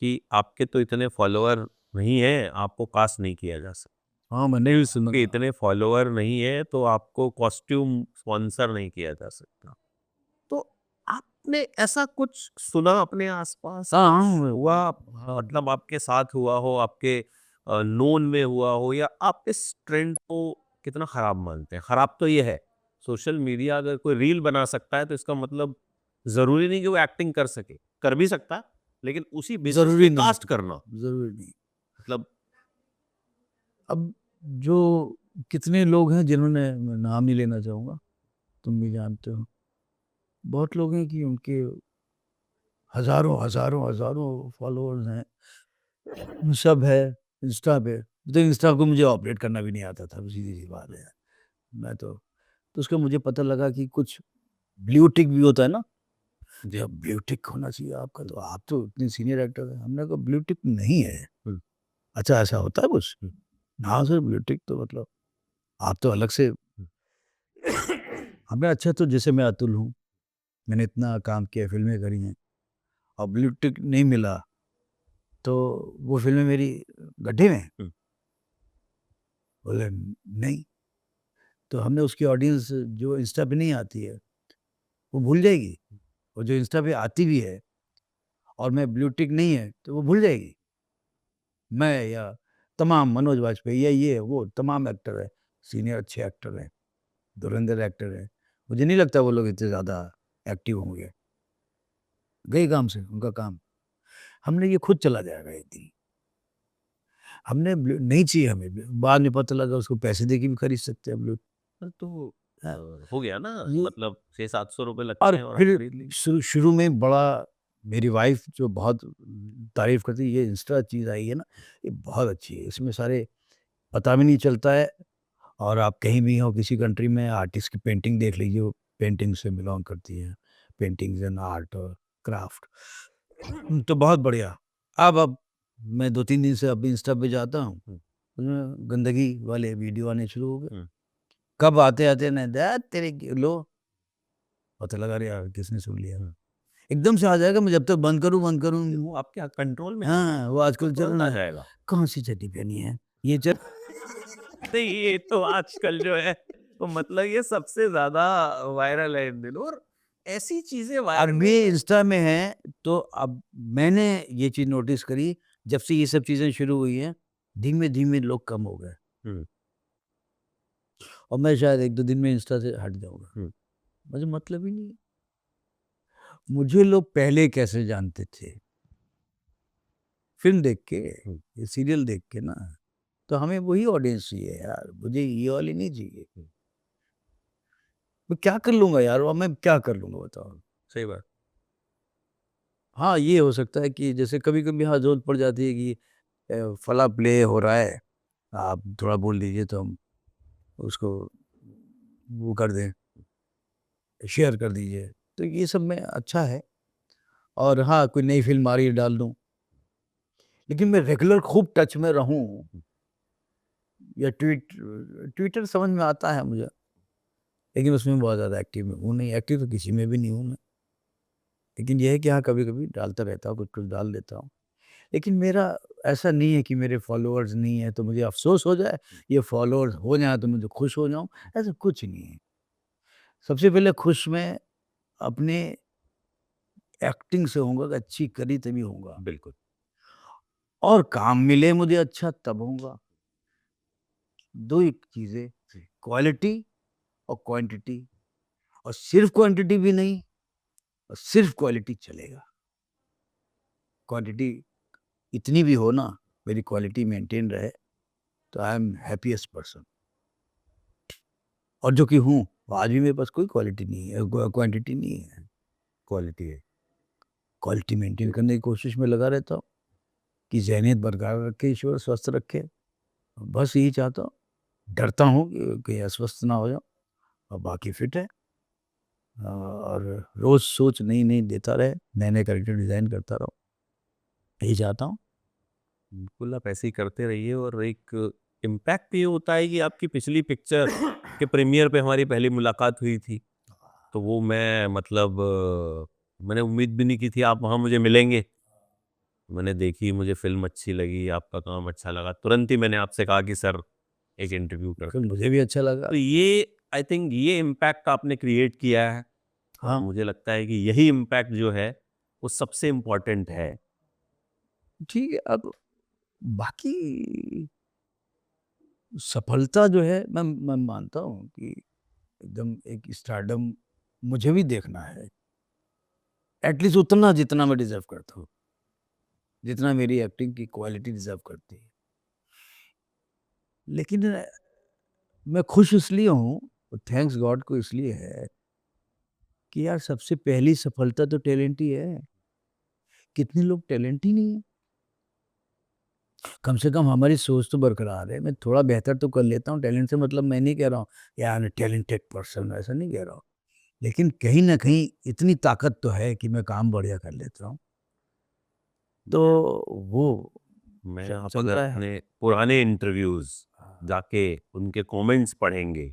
कि आपके तो इतने फॉलोअर नहीं हैं, आपको कास्ट नहीं किया जा सकता। हाँ, मैंने भी सुना। आपके इतने फॉलोअर नहीं है तो आपको कॉस्ट्यूम स्पॉन्सर नहीं किया जा सकता। तो आपने ऐसा कुछ सुना अपने आसपास, हाँ, कुछ हाँ, हुआ, हाँ। मतलब आपके साथ हुआ हो, आपके नोन में हुआ हो, या आप इस ट्रेंड को कितना खराब मानते हैं? खराब तो ये है, सोशल मीडिया अगर कोई रील बना सकता है तो इसका मतलब जरूरी नहीं कि वो एक्टिंग कर सके, कर भी सकता है, लेकिन उसी बेसिस पे ज़रूरी नहीं, कास्ट करना ज़रूरी नहीं। मतलब अब जो कितने लोग हैं जिन्होंने, मैं नाम नहीं लेना चाहूँगा, तुम भी जानते हो, बहुत लोग हैं कि उनके हज़ारों, हज़ारों, हज़ारों फॉलोअर्स हैं, सब है इंस्टा पे। तो इंस्टा को मुझे ऑपरेट करना भी नहीं आता था, सीधी-सी बात है। मैं तो उसका मुझे पता लगा कि कुछ ब्लू टिक भी होता है ना, जी। जब ब्लू टिक होना चाहिए आपका, तो आप तो इतने सीनियर एक्टर हैं। हमने कहा ब्लू टिक नहीं है। हम्म, अच्छा ऐसा होता है कुछ? हम्म, हाँ सर, ब्लू टिक तो मतलब आप तो अलग से। हम्म, हमें अच्छा, तो जैसे मैं अतुल हूँ, मैंने इतना काम किया, फ़िल्में करी हैं और ब्लू टिक नहीं मिला, तो वो फ़िल्में मेरी गड्ढे में हैं? हम्म, बोले नहीं, तो हमने उसकी ऑडियंस जो इंस्टा पे नहीं आती है, वो भूल जाएगी, और जो इंस्टा पे आती भी है और मैं ब्लू टिक नहीं है, तो वो भूल जाएगी। मैं या तमाम मनोज वाजपेयी या ये वो तमाम एक्टर हैं, सीनियर अच्छे एक्टर हैं, धुरंधर एक्टर हैं। मुझे नहीं लगता वो लोग इतने ज़्यादा एक्टिव होंगे। गए काम से, उनका काम। हमने ये खुद चला जाएगा एक दिन। हमने ब्लू नहीं चाहिए हमें, बाद में पता लगा उसको पैसे दे के भी खरीद सकते हैं ब्लू। तो हाँ, हो गया ना, ये मतलब 600-700 रुपए और लगते हैं और आप फिर खरीद लीजिए। शुरू शुरू में बड़ा, मेरी वाइफ़ जो बहुत तारीफ़ करती है, ये इंस्टा चीज़ आई है ना, ये बहुत अच्छी है। इसमें सारे पता भी नहीं चलता है, और आप कहीं भी हो किसी कंट्री में, आर्टिस्ट की पेंटिंग देख लीजिए, वो पेंटिंग से बिलॉन्ग करती है। पेंटिंग्स एंड आर्ट और क्राफ्ट। तो बहुत बढ़िया। अब मैं 2-3 दिन से अब इंस्टा पे जाता हूँ, हम्म, उसमें गंदगी वाले वीडियो आने शुरू हो गए। हम्म, कब आते-आते ने दैट तेरे की लो, पता लगा अरे यार किसने सुन लिया। हम्म। एकदम से आ जाएगा, मैं जब तक बंद करूँ। वो आपके कंट्रोल में है, हाँ, वो वो आजकल चल तुरंत रहा आ है, जाएगा। कौन-सी चड्डी पहनी है? ये चल नहीं, ये तो आजकल जो है, तो मतलब ये सबसे ज्यादा वायरल है इन दिनों, और ऐसी चीजें वायरल अब है ये जो इंस्टा में है, तो अब मैंने ये चीज़ नोटिस करी, जब से ये सब चीज़ें शुरू हुई हैं, धीमे-धीमे लोग कम हो गए, हम्म, और मैं शायद 1-2 दिन में इंस्टा से हट जाऊँगा। हम्म, मुझे मतलब ही नहीं है। मुझे लोग पहले कैसे जानते थे? फ़िल्म देख के, हम्म, ये सीरियल देख के ना, तो हमें वही ऑडियंस चाहिए यार, मुझे ये वाली नहीं चाहिए। हम्म, मैं क्या कर लूँगा यार, और मैं क्या कर लूँगा बताओ? सही बात। हाँ, ये हो सकता है कि जैसे कभी-कभी हाँ, ज़रूरत पड़ जाती है कि फलाँ प्ले हो रहा है, आप थोड़ा बोल दीजिए तो हम उसको वो कर दें, शेयर कर दीजिए। तो ये सब में अच्छा है, और हाँ, कोई नई फ़िल्म आ रही है डाल दूँ। लेकिन मैं रेगुलर खूब टच में रहूँ, या ट्विटर समझ में आता है मुझे, लेकिन उसमें बहुत ज़्यादा एक्टिव में हूँ नहीं, एक्टिव तो किसी में भी नहीं हूँ मैं। लेकिन ये है कि हाँ, कभी-कभी डालता रहता हूँ, कुछ-कुछ डाल देता हूँ। लेकिन मेरा ऐसा नहीं है कि मेरे फॉलोअर्स नहीं है तो मुझे अफ़सोस हो जाए, ये फॉलोअर्स हो जाएँ तो मुझे खुश हो जाऊँ, ऐसा कुछ नहीं है। सबसे पहले खुश मैं अपने एक्टिंग से होऊँगा कि अच्छी करी तभी होऊँगा, बिल्कुल। और काम मिले मुझे अच्छा तब होऊँगा। 2 ही चीज़ें, क्वालिटी और क्वांटिटी, और सिर्फ़ क्वांटिटी भी नहीं और सिर्फ़ क्वालिटी चलेगा। क्वांटिटी इतनी भी हो ना, मेरी क्वालिटी मेंटेन रहे, तो आई एम हैप्पीएस्ट पर्सन। और जो कि हूँ, आज भी मेरे पास कोई क्वालिटी नहीं है, क्वांटिटी नहीं है, क्वालिटी है। क्वालिटी मेंटेन करने की कोशिश में लगा रहता हूँ कि ज़हनियत बरकरार रखे ईश्वर, स्वस्थ रखे। बस यही चाहता हूँ। डरता हूँ कि कहीं अस्वस्थ ना हो जाऊँ, और बाकी फिट है। और रोज़ सोच नई-नई देता रहे, नए-नए कैरेक्टर डिज़ाइन करता रहूँ, यही चाहता हूँ। बिल्कुल, आप ऐसे ही करते रहिए और एक इम्पैक्ट ये होता है कि आपकी पिछली पिक्चर के प्रीमियर पे हमारी पहली मुलाकात हुई थी। तो वो मैं मतलब मैंने उम्मीद भी नहीं की थी आप वहाँ मुझे मिलेंगे। मैंने देखी, मुझे फ़िल्म अच्छी लगी, आपका काम अच्छा लगा। तुरंत ही मैंने आपसे कहा कि सर एक इंटरव्यू बिल्कुल, करते हैं। मुझे भी अच्छा लगा। तो ये आई थिंक ये इम्पैक्ट आपने क्रिएट किया है और हाँ, मुझे लगता है कि यही इम्पैक्ट जो है वो सबसे इम्पोर्टेंट है। ठीक है। अब बाकी सफलता जो है, मैं मानता हूँ कि एकदम एक स्टारडम मुझे भी देखना है। एटलीस्ट उतना जितना मैं डिज़र्व करता हूँ, जितना मेरी एक्टिंग की क्वालिटी डिज़र्व करती है। लेकिन मैं खुश इसलिए हूँ, थैंक्स गॉड को इसलिए है कि यार सबसे पहली सफलता तो टैलेंट ही है। कितने लोग टैलेंट ही नहीं है। कम से कम हमारी सोच तो बरकरार है। मैं थोड़ा बेहतर तो कर लेता हूँ, टैलेंट से मतलब मैं नहीं कह रहा हूँ या I am a talented person, ऐसा नहीं कह रहा हूँ। लेकिन कहीं न कहीं इतनी ताकत तो है कि मैं काम बढ़िया कर लेता हूँ। तो वो मैं आप अगर चलता है। अपने पुराने इंटरव्यूज़ जाके उनके कमेंट्स पढ़ेंगे,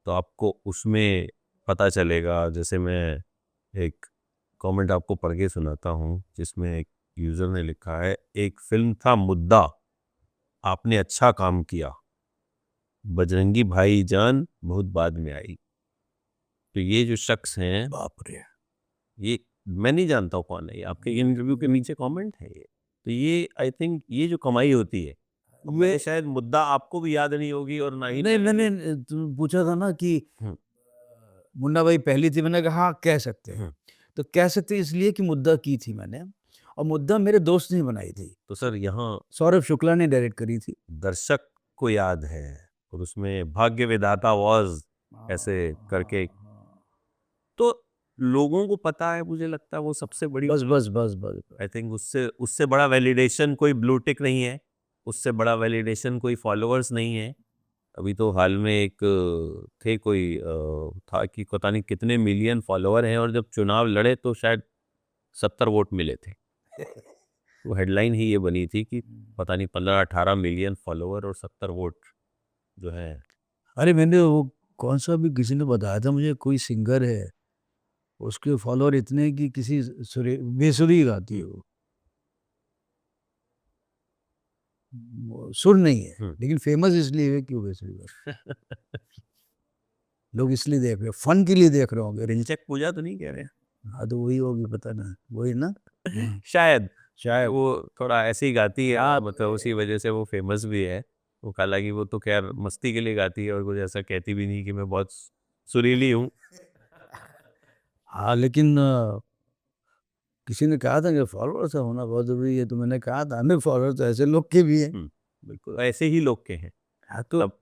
तो आपको उसमें पता चलेगा। जैसे मैं एक कमेंट आपको पढ़ के सुनाता हूँ, जिसमें एक यूज़र ने लिखा है, "एक फ़िल्म था मुद्दा, आपने अच्छा काम किया। बजरंगी भाईजान बहुत बाद में आई।" तो ये जो शख्स हैं, बाप रे! ये मैं नहीं जानता हूँ कौन है ये, आपके इंटरव्यू के नीचे कमेंट है ये। तो ये आई थिंक ये जो कमाई होती है, मैं ये शायद मुद्दा आपको भी याद नहीं होगी और ना ही नहीं, मैंने तुम पूछा था ना कि हुँ, मुन्ना भाई पहली थी, मैंने कहा हाँ, कह सकते हैं। हुँ। तो कह सकते हैं इसलिए कि मुद्दा की थी मैंने, और मुद्दा मेरे दोस्त ने बनाई थी। तो सर यहाँ सौरभ शुक्ला ने डायरेक्ट करी थी। दर्शक को याद है और उसमें भाग्य विधाता वाज़ ऐसे हाँ, करके, हाँ, हाँ। तो लोगों को पता है, मुझे लगता है वो सबसे बड़ी बस, बस, बस, बस, बस। आई थिंक उससे उससे बड़ा वैलिडेशन कोई ब्लू टिक नहीं है, उससे बड़ा वैलिडेशन कोई फॉलोअर्स नहीं है। अभी तो हाल में एक थे कोई था कि पता नहीं कितने मिलियन फॉलोअर हैं और जब चुनाव लड़े तो शायद 70 वोट मिले थे। वो हेडलाइन ही ये बनी थी कि पता नहीं 15-18 मिलियन फॉलोअर और 70 वोट जो है। अरे मैंने वो कौन-सा भी किसी ने बताया था मुझे, कोई सिंगर है, उसके फॉलोअर इतने हैं कि किसी बेसुरी गाती है वो। वो सुर नहीं है, हुँ। लेकिन फेमस इसलिए है कि वो बेसुरी गाती है। लोग इसलिए देख रहे हैं, फन के लिए देख रहे होंगे। रिंचक पूजा तो नहीं कह रहे हैं? हाँ, तो वही होगी, पता ना, वही ना? हाँ, शायद शायद। वो थोड़ा ऐसे ही गाती है हाँ, मतलब उसी वजह से वो फेमस भी है। वो हालाँकि वो तो ख़ैर मस्ती के लिए गाती है और कुछ ऐसा कहती भी नहीं कि मैं बहुत सुरीली हूँ। हाँ, लेकिन किसी ने कहा था कि फॉलोअर्स होना बहुत ज़रूरी है, तो मैंने कहा था हमें फॉलोअर्स ऐसे लोग के भी हैं। हुँ, बिल्कुल ऐसे ही लोग के हैं। हाँ, तो मतलब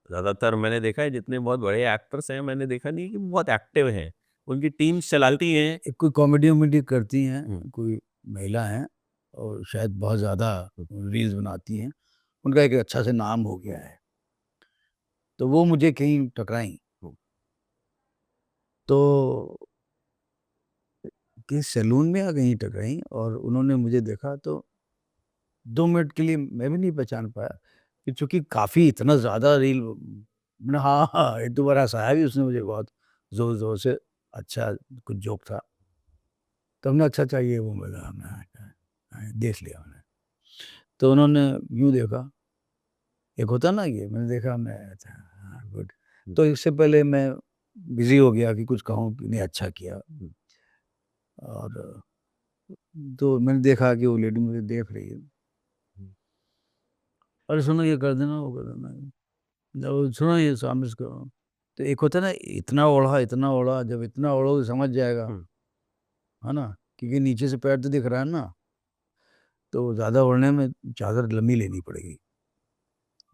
ज़्यादातर मैंने देखा है जितने बहुत बड़े एक्टर्स हैं, मैंने देखा नहीं कि बहुत एक्टिव हैं। उनकी टीम्स चलाती हैं। एक कोई कॉमेडी-वॉमेडी करती हुँ, हैं, कोई महिला हैं और शायद बहुत ज़्यादा रील्स बनाती हैं। उनका एक अच्छा से नाम हो गया है। तो वो मुझे कहीं टकराईं, हुँ, तो किसी सैलून में या कहीं टकराईं, और उन्होंने मुझे देखा तो 2 मिनट के लिए मैं भी नहीं पहचान पाया। कि चूँकि काफ़ी इतना ज़्यादा रील मैंने हाँ, हाँ, 1-2 बार हँसाया भी उसने मुझे बहुत ज़ोर-ज़ोर से, अच्छा कुछ जोक था। तो हमने अच्छा चाहिए वो बोला हमने देख लिया मैंने। तो उन्होंने यूँ देखा, एक होता है ना ये मैंने देखा मैं अच्छा हाँ, गुड। हुँ, तो इससे पहले मैं बिज़ी हो गया कि कुछ कहूँ कि नहीं अच्छा किया हुँ, और तो मैंने देखा कि वो लेडी मुझे देख रही है। हुँ, अरे सुनो ये कर देना, वो कर देना। जब सुनो ये सामने से करो। तो एक होता है ना इतना ओढ़ा, जब इतना ओढ़ोगे समझ जाएगा, हुँ। है ना? क्योंकि नीचे से पैर तो दिख रहा है ना, तो ज़्यादा ओढ़ने में चादर लंबी लेनी पड़ेगी।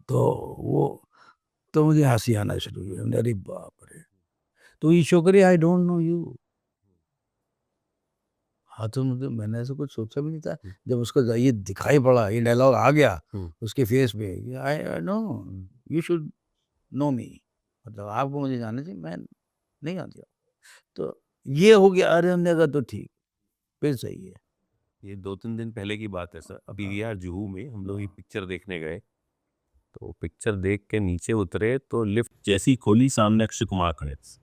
तो वो तो मुझे हँसी आना शुरू हुई। हमने अरे बाप रे! तो ये छोकरी आई डोंट नो यू। हाँ, तो मतलब मैंने ऐसा कुछ सोचा भी नहीं था। हुँ, जब उसका ये दिखाई पड़ा, ये डायलॉग आ गया हुँ, उसके फेस पे, I I know you should know me, मतलब आपको मुझे जानना चाहिए, मैं नहीं जानती हूँ। तो ये हो गया, अरे हमने कहा तो ठीक, फिर सही है। ये 2-3 दिन पहले की बात है सर। पीवीआर जुहू में हम लोग ये पिक्चर देखने गए। तो पिक्चर देख के नीचे उतरे तो लिफ्ट जैसी खोली सामने अक्षय कुमार खड़े थे।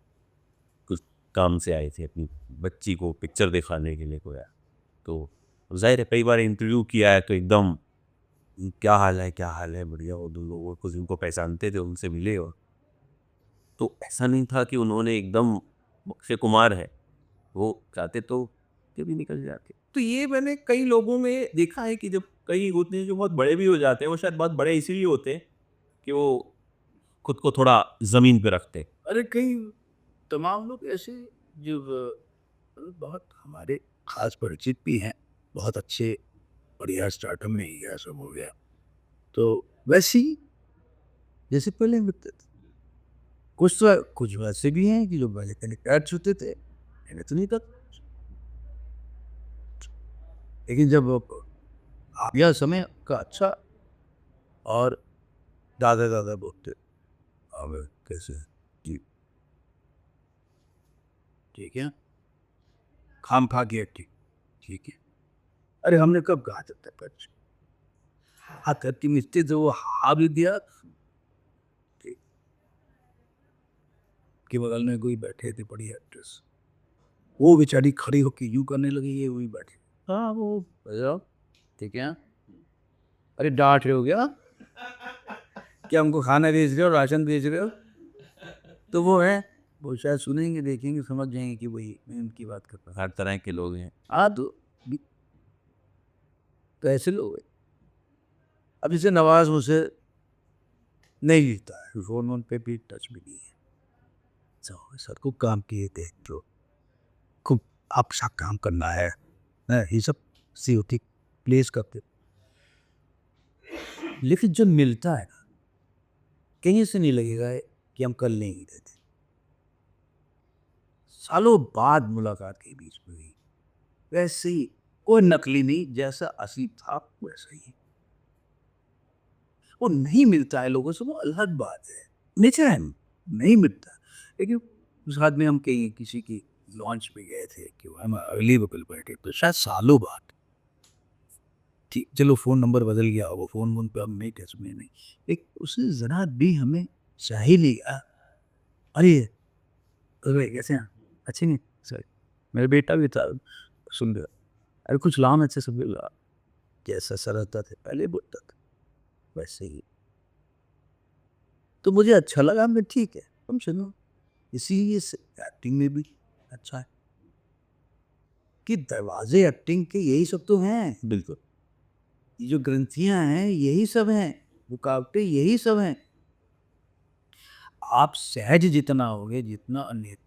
कुछ काम से आए थे अपनी बच्ची को पिक्चर दिखाने के लिए कोई आया। तो ज़ाहिर है कई बार इंटरव्यू किया है तो एकदम क्या हाल है बढ़िया वो 2 लोगों को जिनको पहचानते थे उनसे मिले और तो ऐसा नहीं था कि उन्होंने एकदम अक्षय कुमार है वो चाहते तो ये भी निकल जाते। तो ये मैंने कई लोगों में देखा है कि जब कई होते हैं जो बहुत बड़े भी हो जाते हैं वो शायद बहुत बड़े इसीलिए होते हैं कि वो खुद को थोड़ा ज़मीन पे रखते हैं। अरे कई तमाम लोग ऐसे जो बहुत हमारे खास परिचित भी हैं, बहुत अच्छे बढ़िया स्टार्टअप में ही है सब हो गया। तो वैसे ही जैसे पहले मिलते थे। कुछ वैसे भी हैं कि जो पहले कहीं पैर छूते थे, मैंने तो नहीं था। लेकिन जब आ गया समय का अच्छा और दादा-दादा बोलते, "अब कैसे हैं? जी, ठीक है, खाम-खा के ठीक, ठीक है।" अरे हमने कब कहा था पैर छू? हाँ, धरती में स्थित है वो हाँ भी दिया, ठीक। के बगल में कोई बैठे थे बड़ी एक्ट्रेस, वो बेचारी खड़ी होके यूँ करने लगी, ये वहीं बैठी। हाँ, वो बताओ, ठीक है। अरे डाँट रहे हो क्या? क्या हमको खाना भेज रहे हो, राशन भेज रहे हो? तो वो शायद सुनेंगे, देखेंगे, समझ जाएँगे कि वही मैं उनकी बात कर रहा हूँ। हर तरह के लोग हैं। हाँ, तो ऐसे लोग हैं। अब जैसे नवाज़ मुझसे नहीं लिखता है, फ़ोन-वोन पे भी टच में नहीं है। सर को काम किए थे तो खूब आपसा काम करना है, ये सब सीओटी प्लेस करते। लेकिन जब मिलता है ना, कहीं से नहीं लगेगा कि हम कल नहीं मिले थे। सालों बाद मुलाकात के बीच में हुई। वैसे ही, कोई नकली नहीं, जैसा असली था वैसा ही। वो नहीं मिलता है लोगों से, वो अलग बात है। नेचर है, नहीं मिलता। लेकिन उस बाद में हम कहीं किसी की लॉन्च पे गए थे कि हम अगली बगल बैठे तो शायद सालों बाद, ठीक चलो फ़ोन नंबर बदल गया होगा, फ़ोन-वोन पे अब नहीं टच में नहीं। एक उसने ज़रा भी हमें चाह ही लिया। अरे! अरे कैसे हैं? अच्छे हैं? सर मेरा बेटा भी था, सुन रहा, अरे कुछ लाम अच्छे से बोला, जैसा शरारत थे पहले बोलता था, वैसे ही। तो मुझे अच्छा लगा, मैं ठीक है, तुम सुनो, इसीलिए से एक्टिंग में भी अच्छा है कि दरवाज़े एक्टिंग के यही सब तो हैं। बिल्कुल। ये जो ग्रंथियाँ हैं, यही सब हैं, रुकावटें यही सब हैं। आप सहज जितना होगे, जितना अन्य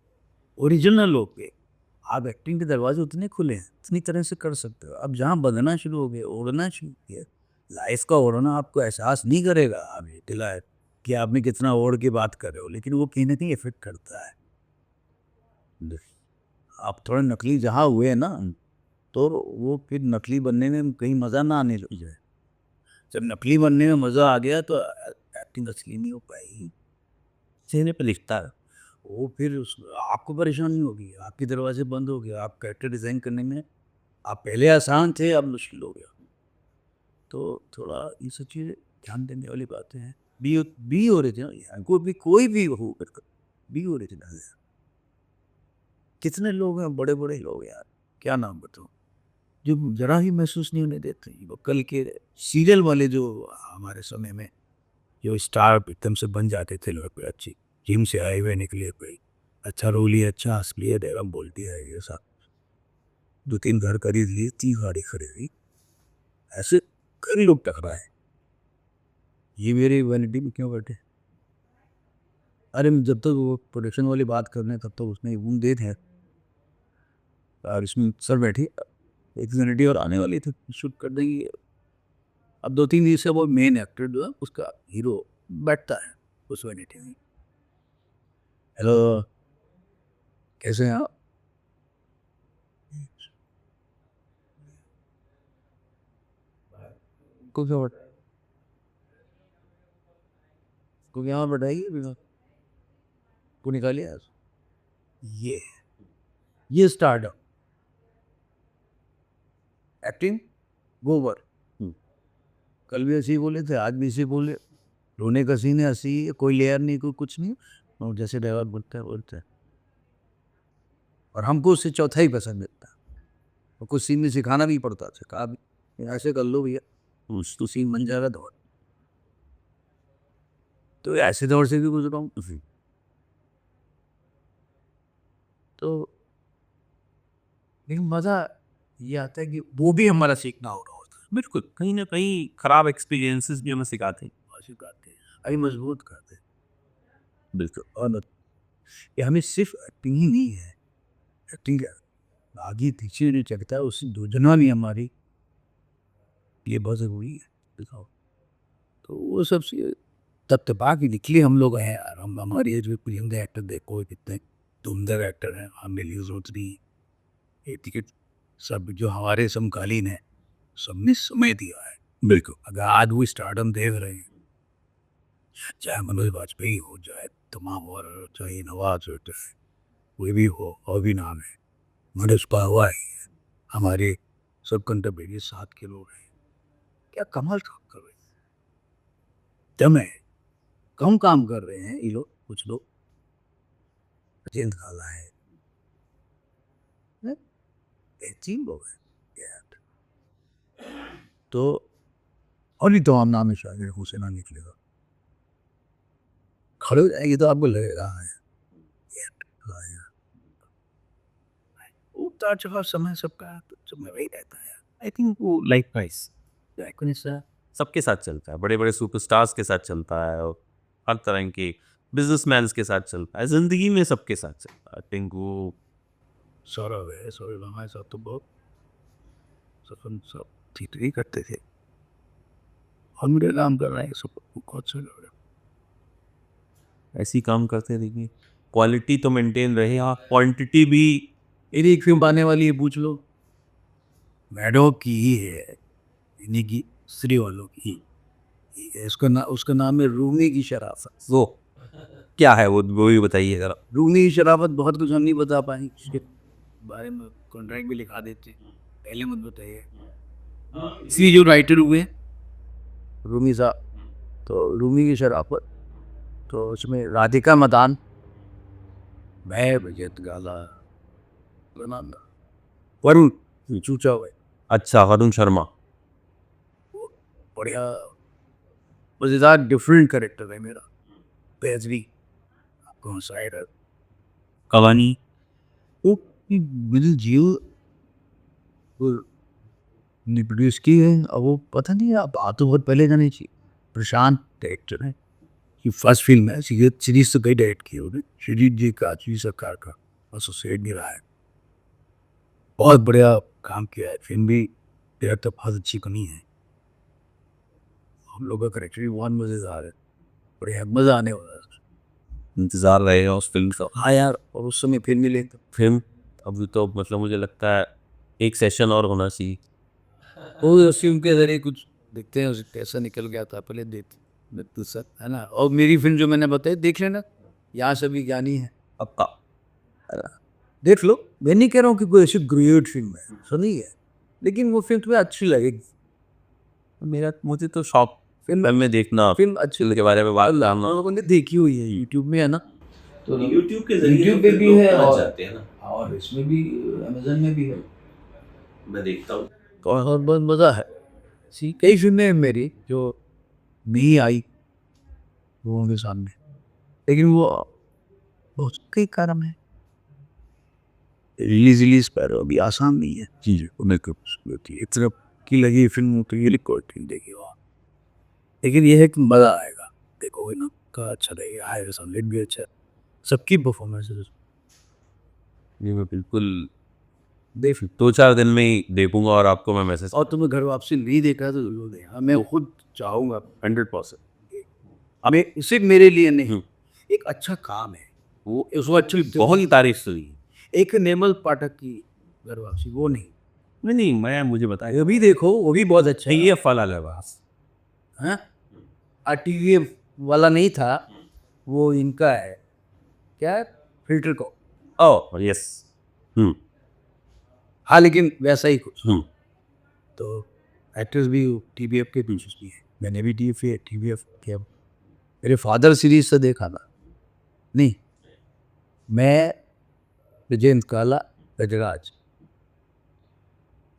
ओरिजिनल होगे, आप एक्टिंग के दरवाजे उतने खुले हैं, उतनी तरह से कर सकते हो। अब जहाँ बँधना शुरू हो गए, ओढ़ना शुरू किया, लाइफ़ का ओढ़ना आपको एहसास नहीं करेगा अभी फ़िलहाल कि आप में कितना ओढ़ के बात कर रहे हो, लेकिन वो कहीं न कहीं इफ़ेक्ट करता है। द आप थोड़े नकली जहाँ हुए ना, तो वो फिर नकली बनने में कहीं मज़ा ना आने लग जाए। जब नकली बनने में मज़ा आ गया तो एक्टिंग असली नहीं हो पाएगी। चेहरे पे लिखता है। वो फिर उस आपको परेशानी होगी, आपके दरवाजे बंद हो गए, आप कैरेक्टर डिज़ाइन करने में आप पहले आसान थे, अब मुश्किल हो गया। तो थोड़ा ये सब चीज़ें ध्यान देने वाली बातें हैं। बी ओरिजिनल यार, कोई भी हो, बी ओरिजिनल है। कितने लोग हैं, बड़े बड़े लोग यार, क्या नाम बताऊं, जो जरा ही महसूस नहीं होने देते। वो कल के सीरियल वाले जो हमारे समय में जो स्टार एकदम से बन जाते थे लोग, कोई अच्छी जिम से आए हुए निकले, कोई अच्छा रोल लिया, अच्छा हंस लिया, एवं बोलती है ये सब, 2-3 घर खरीद लिए, 3 गाड़ी खरीदी, ऐसे कई लोग टकराए। ये मेरी वैनिटी में क्यों बैठे? अरे जब तक वो प्रोडक्शन वाली बात कर रहे हैं तब तक उसमें उम्मीद है, और इसमें सर बैठी एक वैनिटी और आने वाली थी, शूट कर देंगे। अब 2-3 दिन से वो मेन एक्टर जो है उसका हीरो बैठता है उस वैनिटी में। हेलो, कैसे हैं आप? को क्या बैठा, को यहाँ बैठाइए, को निकालिए आज। ये स्टार्टअप एक्टिंग गोबर, कल भी ऐसे ही बोले थे, आज भी ऐसे ही बोले। रोने का सीन है, हंसी है, कोई लेयर नहीं, कोई कुछ नहीं, और जैसे ड्राइवर बोलते हैं। और हमको उससे चौथा ही पसंद मिलता है, और कुछ सीन में सिखाना भी पड़ता है, कहा भी ऐसे कर लो भैया, तो सीन बन जाएगा दौड़। तो ऐसे दौर से भी गुजरा हूँ। तो लेकिन मज़ा ये आता है कि वो भी हमारा सीखना हो रहा होता है। बिल्कुल, कहीं ना कहीं खराब एक्सपीरियंसेस भी हमें सिखाते हैं। और सिखाते हैं, अभी मजबूत करते हैं। बिल्कुल। और ये हमें सिर्फ एक्टिंग ही नहीं है, एक्टिंग आगे पीछे नहीं चलता है, उससे दूजना भी हमारी ये बहुत ज़रूरी है। दिखाओ तो वो सब से तब तपा के निकले हम लोग हैं यार। हम हमारी एज में प्रियम एक्टर देखो कितने धुंधर एक्टर हैं, आमिर यूसुफी, ये टिकट, सब जो हमारे समकालीन है, सबने समय दिया है। बिल्कुल। अगर आज वो स्टार्डम देख रहे हैं, चाहे मनोज वाजपेयी हो, चाहे तमाम और चाहे नवाज हो, चाहे कोई भी हो, और भी नाम है, मनोज का हुआ है, हमारे सब कंटेम्प्रेरी 7 के लोग हैं, क्या कमाल काम कर रहे हैं। दम है, कम काम कर रहे हैं ये लोग, कुछ लोग अजेंद खाला है, बेहतरीन लोग हैं यार। तो और नहीं तो हम नाम है शायद हुसैना निकलेगा, खड़े हो जाएंगे तो आपको लगेगा हाँ उतार चढ़ाव समय सबका, तो समय वही रहता है। आई थिंक वो लाइफ प्राइस यार सबके साथ चलता है, बड़े बड़े सुपरस्टार्स के साथ चलता है, और हर तरह के बिजनेसमैन के साथ चलता है, जिंदगी में सबके साथ चलता है। आई थिंक वो सौरभ है, सौरभ हमारे साथ तो बहुत सब ठीक ही करते थे, और मेरे काम कर रहे हैं सब बहुत अच्छा लग रहा है। ऐसी काम करते रहिए, क्वालिटी तो मेंटेन रहे, हाँ क्वांटिटी भी। मेरी एक फिल्म आने वाली है, पूछ लो, मैडो की ही है, इन्हीं की श्री वालों की। उसका नाम है रूमी की शराफत। वो क्या है, वो भी बताइए जरा। रूमी की शराफत बहुत कुछ हम नहीं बता पाएंगे, इसके बारे में कॉन्ट्रैक्ट भी लिखा देते, पहले मत बताइए। इसलिए जो राइटर हुए रूमी साहब, तो रूमी की शराफत, तो उसमें राधिका मदान, मैं विजेत गाला बनाना, वरुण चूचा हुए, अच्छा, वरुण शर्मा। बढ़िया मज़ेदार डिफरेंट करेक्टर है मेरा, बेहतरी आपको साइड है कवानी। वो मिडिल जियो ने प्रोड्यूस की है, और वो पता नहीं आप तो बहुत पहले जाने चाहिए। प्रशांत डायरेक्टर है, ये फर्स्ट फिल्म है, सीरीज तो कई डायरेक्ट की उन्होंने, श्रीजीत जी का, जी सरकार का एसोसिएट भी रहा है, बहुत बढ़िया काम किया है। फिल्म भी डायरेक्टर बहुत अच्छी बनी है, हम लोग का करेक्टर भी बहुत मज़ेदार है, बढ़िया मज़ा आने वाला है। इंतजार रहेगा उस फिल्म का। हाँ यार, और उस समय फिल्म मिले तो फिल्म अभी तो मतलब मुझे लगता है एक सेशन और होना चाहिए। वो उस फिल्म के ज़रिए कुछ देखते हैं, उसे कैसा निकल गया था, पहले देख तो सर है ना। और मेरी फिल्म जो मैंने बताई देख लेना, यहाँ सभी ज्ञानी है, पक्का। देख लो। मैं नहीं कह रहा हूँ कि कोई ऐसी ग्रेट फिल्म है, ऐसा नहीं है, लेकिन वो फिल्म तुम्हें अच्छी लगेगी। मुझे तो शौक फिल्म में देखना, फिल्म अच्छी फिल्म के बारे में बात करना। लोगों ने देखी हुई है, यूट्यूब में है ना, तो यूट्यूब के यूट्यूब पे भी है जाते हैं ना, और इसमें भी अमेजन में भी है, मैं देखता हूँ। और बहुत मज़ा है। कई फिल्में हैं मेरी जो नहीं आई लोगों के सामने, लेकिन वो बहुत कई कारण है, रिलीज पर अभी आसान नहीं है चीज़ें को मेकअप होती है, एक तरफ की लगी फिल्म तो ये रिकॉर्ड नहीं देगी वहाँ, लेकिन ये है कि मज़ा आएगा, देखोगे ना का अच्छा लगेगा, हाय संगीत भी अच्छा है, सबकी परफॉर्मेंस ये मैं बिल्कुल देख 2-4 दिन में ही देखूंगा और आपको मैं मैसेज। और तुम्हें घर वापसी नहीं देखा है तो जरूर देखा, मैं खुद चाहूँगा 100%। हमें सिर्फ मेरे लिए नहीं, हम्म। एक अच्छा काम है वो, उसको अच्छी बहुत ही तारीफ सुनी। एक निर्मल पाठक की घर वापसी वो नहीं, नहीं, मैं मुझे बताया अभी देखो वो भी बहुत अच्छा है। ये फला लबास। हाँ RTVF वाला नहीं था, वो इनका है क्या है, फिल्टर को, ओह यस। हाँ लेकिन वैसा ही कुछ, हम्म। तो एक्टर्स भी TVF के पीछे भी है, मैंने भी TVF किया, मेरे फादर सीरीज से देखा था, नहीं मैं विजेंद्र काला गजराज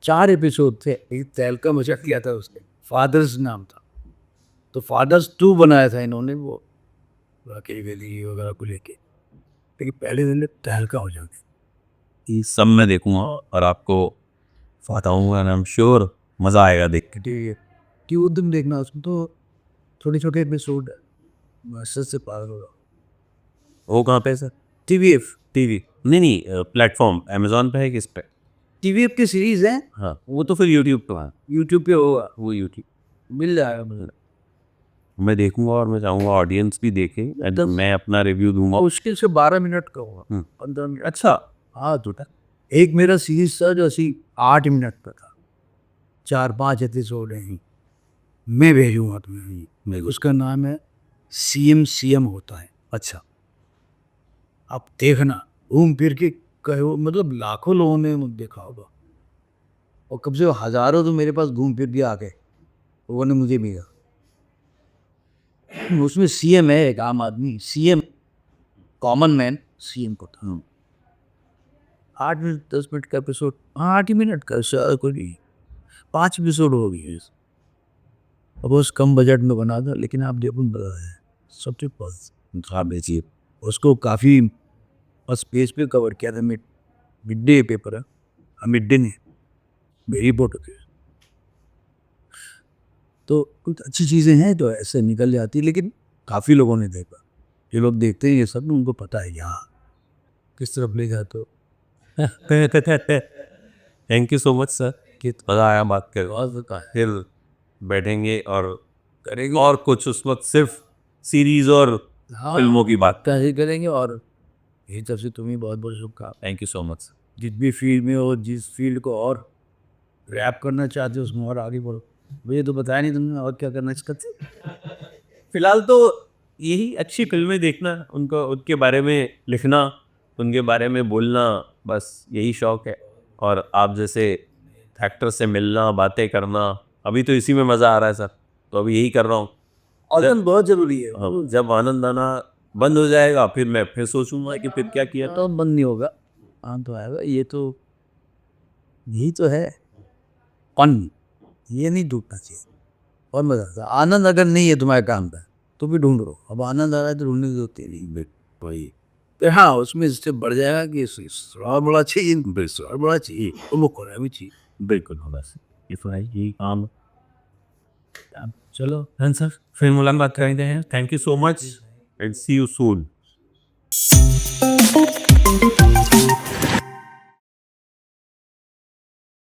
4 एपिसोड थे, एक तहलका मचा किया था उसके, फादर्स नाम था, तो फादर्स 2 बनाया था इन्होंने, वो राकेश बेदी वगैरह को लेके, लेकिन पहले दिन में तहलका हो जाती। ये सब मैं देखूंगा और आपको बताऊंगा, आई एम श्योर मजा आएगा देख के। क्यों तुम देखना, उसमें तो छोटे छोटे एपिसोड मस्त से पार होगा। वो कहाँ पे है सर? TVF टीवी नहीं, प्लेटफॉर्म अमेजोन पे है, किस पे? TVF की सीरीज है, हाँ वो तो फिर यूट्यूब पे है, यूट्यूब पे होगा, वो यूट्यूब मिल जाएगा मुझे, मैं देखूंगा और मैं चाहूंगा ऑडियंस भी देखे, एकदम। मैं अपना रिव्यू दूंगा। मुश्किल से 12 मिनट का होगा, हम्म। 15 मिनट, अच्छा। हाँ टोटल। एक मेरा सीरीज था जो ऐसी 8 मिनट का था, 4-5 एपिसोड हैं, मैं भेजूंगा तुम्हें, उसका नाम है CM होता है। अच्छा। आप देखना, घूम फिर के कहो, मतलब लाखों लोगों ने देखा होगा, और कम से कम हजारों तो मेरे पास घूम फिर के आ गए, लोगों ने मुझे भेजा। उसमें CM है, एक आम आदमी, CM कॉमन मैन CM को था। 8 मिनट 10 मिनट का एपिसोड, 8 ही मिनट का, शायद कोई नहीं, 5 एपिसोड हो गए। अब बस कम बजट में बना था, लेकिन आप देखो बता है सबसे पास, हाँ भेजिए। उसको काफ़ी बस पेज पे कवर किया था, मिड डे पेपर है, मिड डे ने मेरी रिपोर्ट होती है, तो कुछ अच्छी चीज़ें हैं जो ऐसे निकल जाती है, लेकिन काफ़ी लोगों ने देखा, ये लोग देखते हैं ये सब, उनको पता है यहाँ किस तरफ ले जाते हो। Thank you so much sir, कि मज़ा आया बात कर, बहुत होता है, फिर बैठेंगे और करेंगे और कुछ उस वक्त सिर्फ सीरीज और हाँ फिल्मों की बात। कैसे करेंगे, और यही तरफ से तुम्हें बहुत बहुत शुभकामनाएं, थैंक यू सो मच। जिस भी फील्ड में हो, जिस फील्ड को और रैप करना चाहते हो उसमें और आगे बढ़ो, मुझे तो बताया नहीं तुमने और क्या करना इसका। फिलहाल तो यही अच्छी फिल्में देखना, उनको उनके बारे में लिखना, उनके बारे में बोलना, बस यही शौक है। और आप जैसे एक्टर से मिलना, बातें करना, अभी तो इसी में मज़ा आ रहा है सर, तो अभी यही कर रहा हूँ। ऑलम बहुत जरूरी है, हाँ, जब आनंद आना बंद हो जाएगा फिर मैं फिर सोचूंगा कि फिर क्या किया था। तो बंद नहीं होगा, हाँ तो आएगा, ये तो यही तो है फन, ये नहीं टूटना चाहिए, और मजा आता है। आनंद अगर नहीं है तुम्हारे काम का तो भी ढूंढ लो, अब आनंद आ रहा है तो ढूंढने की जरूरत ही नहीं, वही तो हाँ उसमें इससे बढ़ जाएगा कि सुराग बड़ा चाहिए, सुराग बड़ा चाहिए, और वो खोना भी चाहिए, बिल्कुल होगा सर, ये तो है यही काम। चलो सर, फिर मुलाकात करेंगे। Thank you so much and see you soon.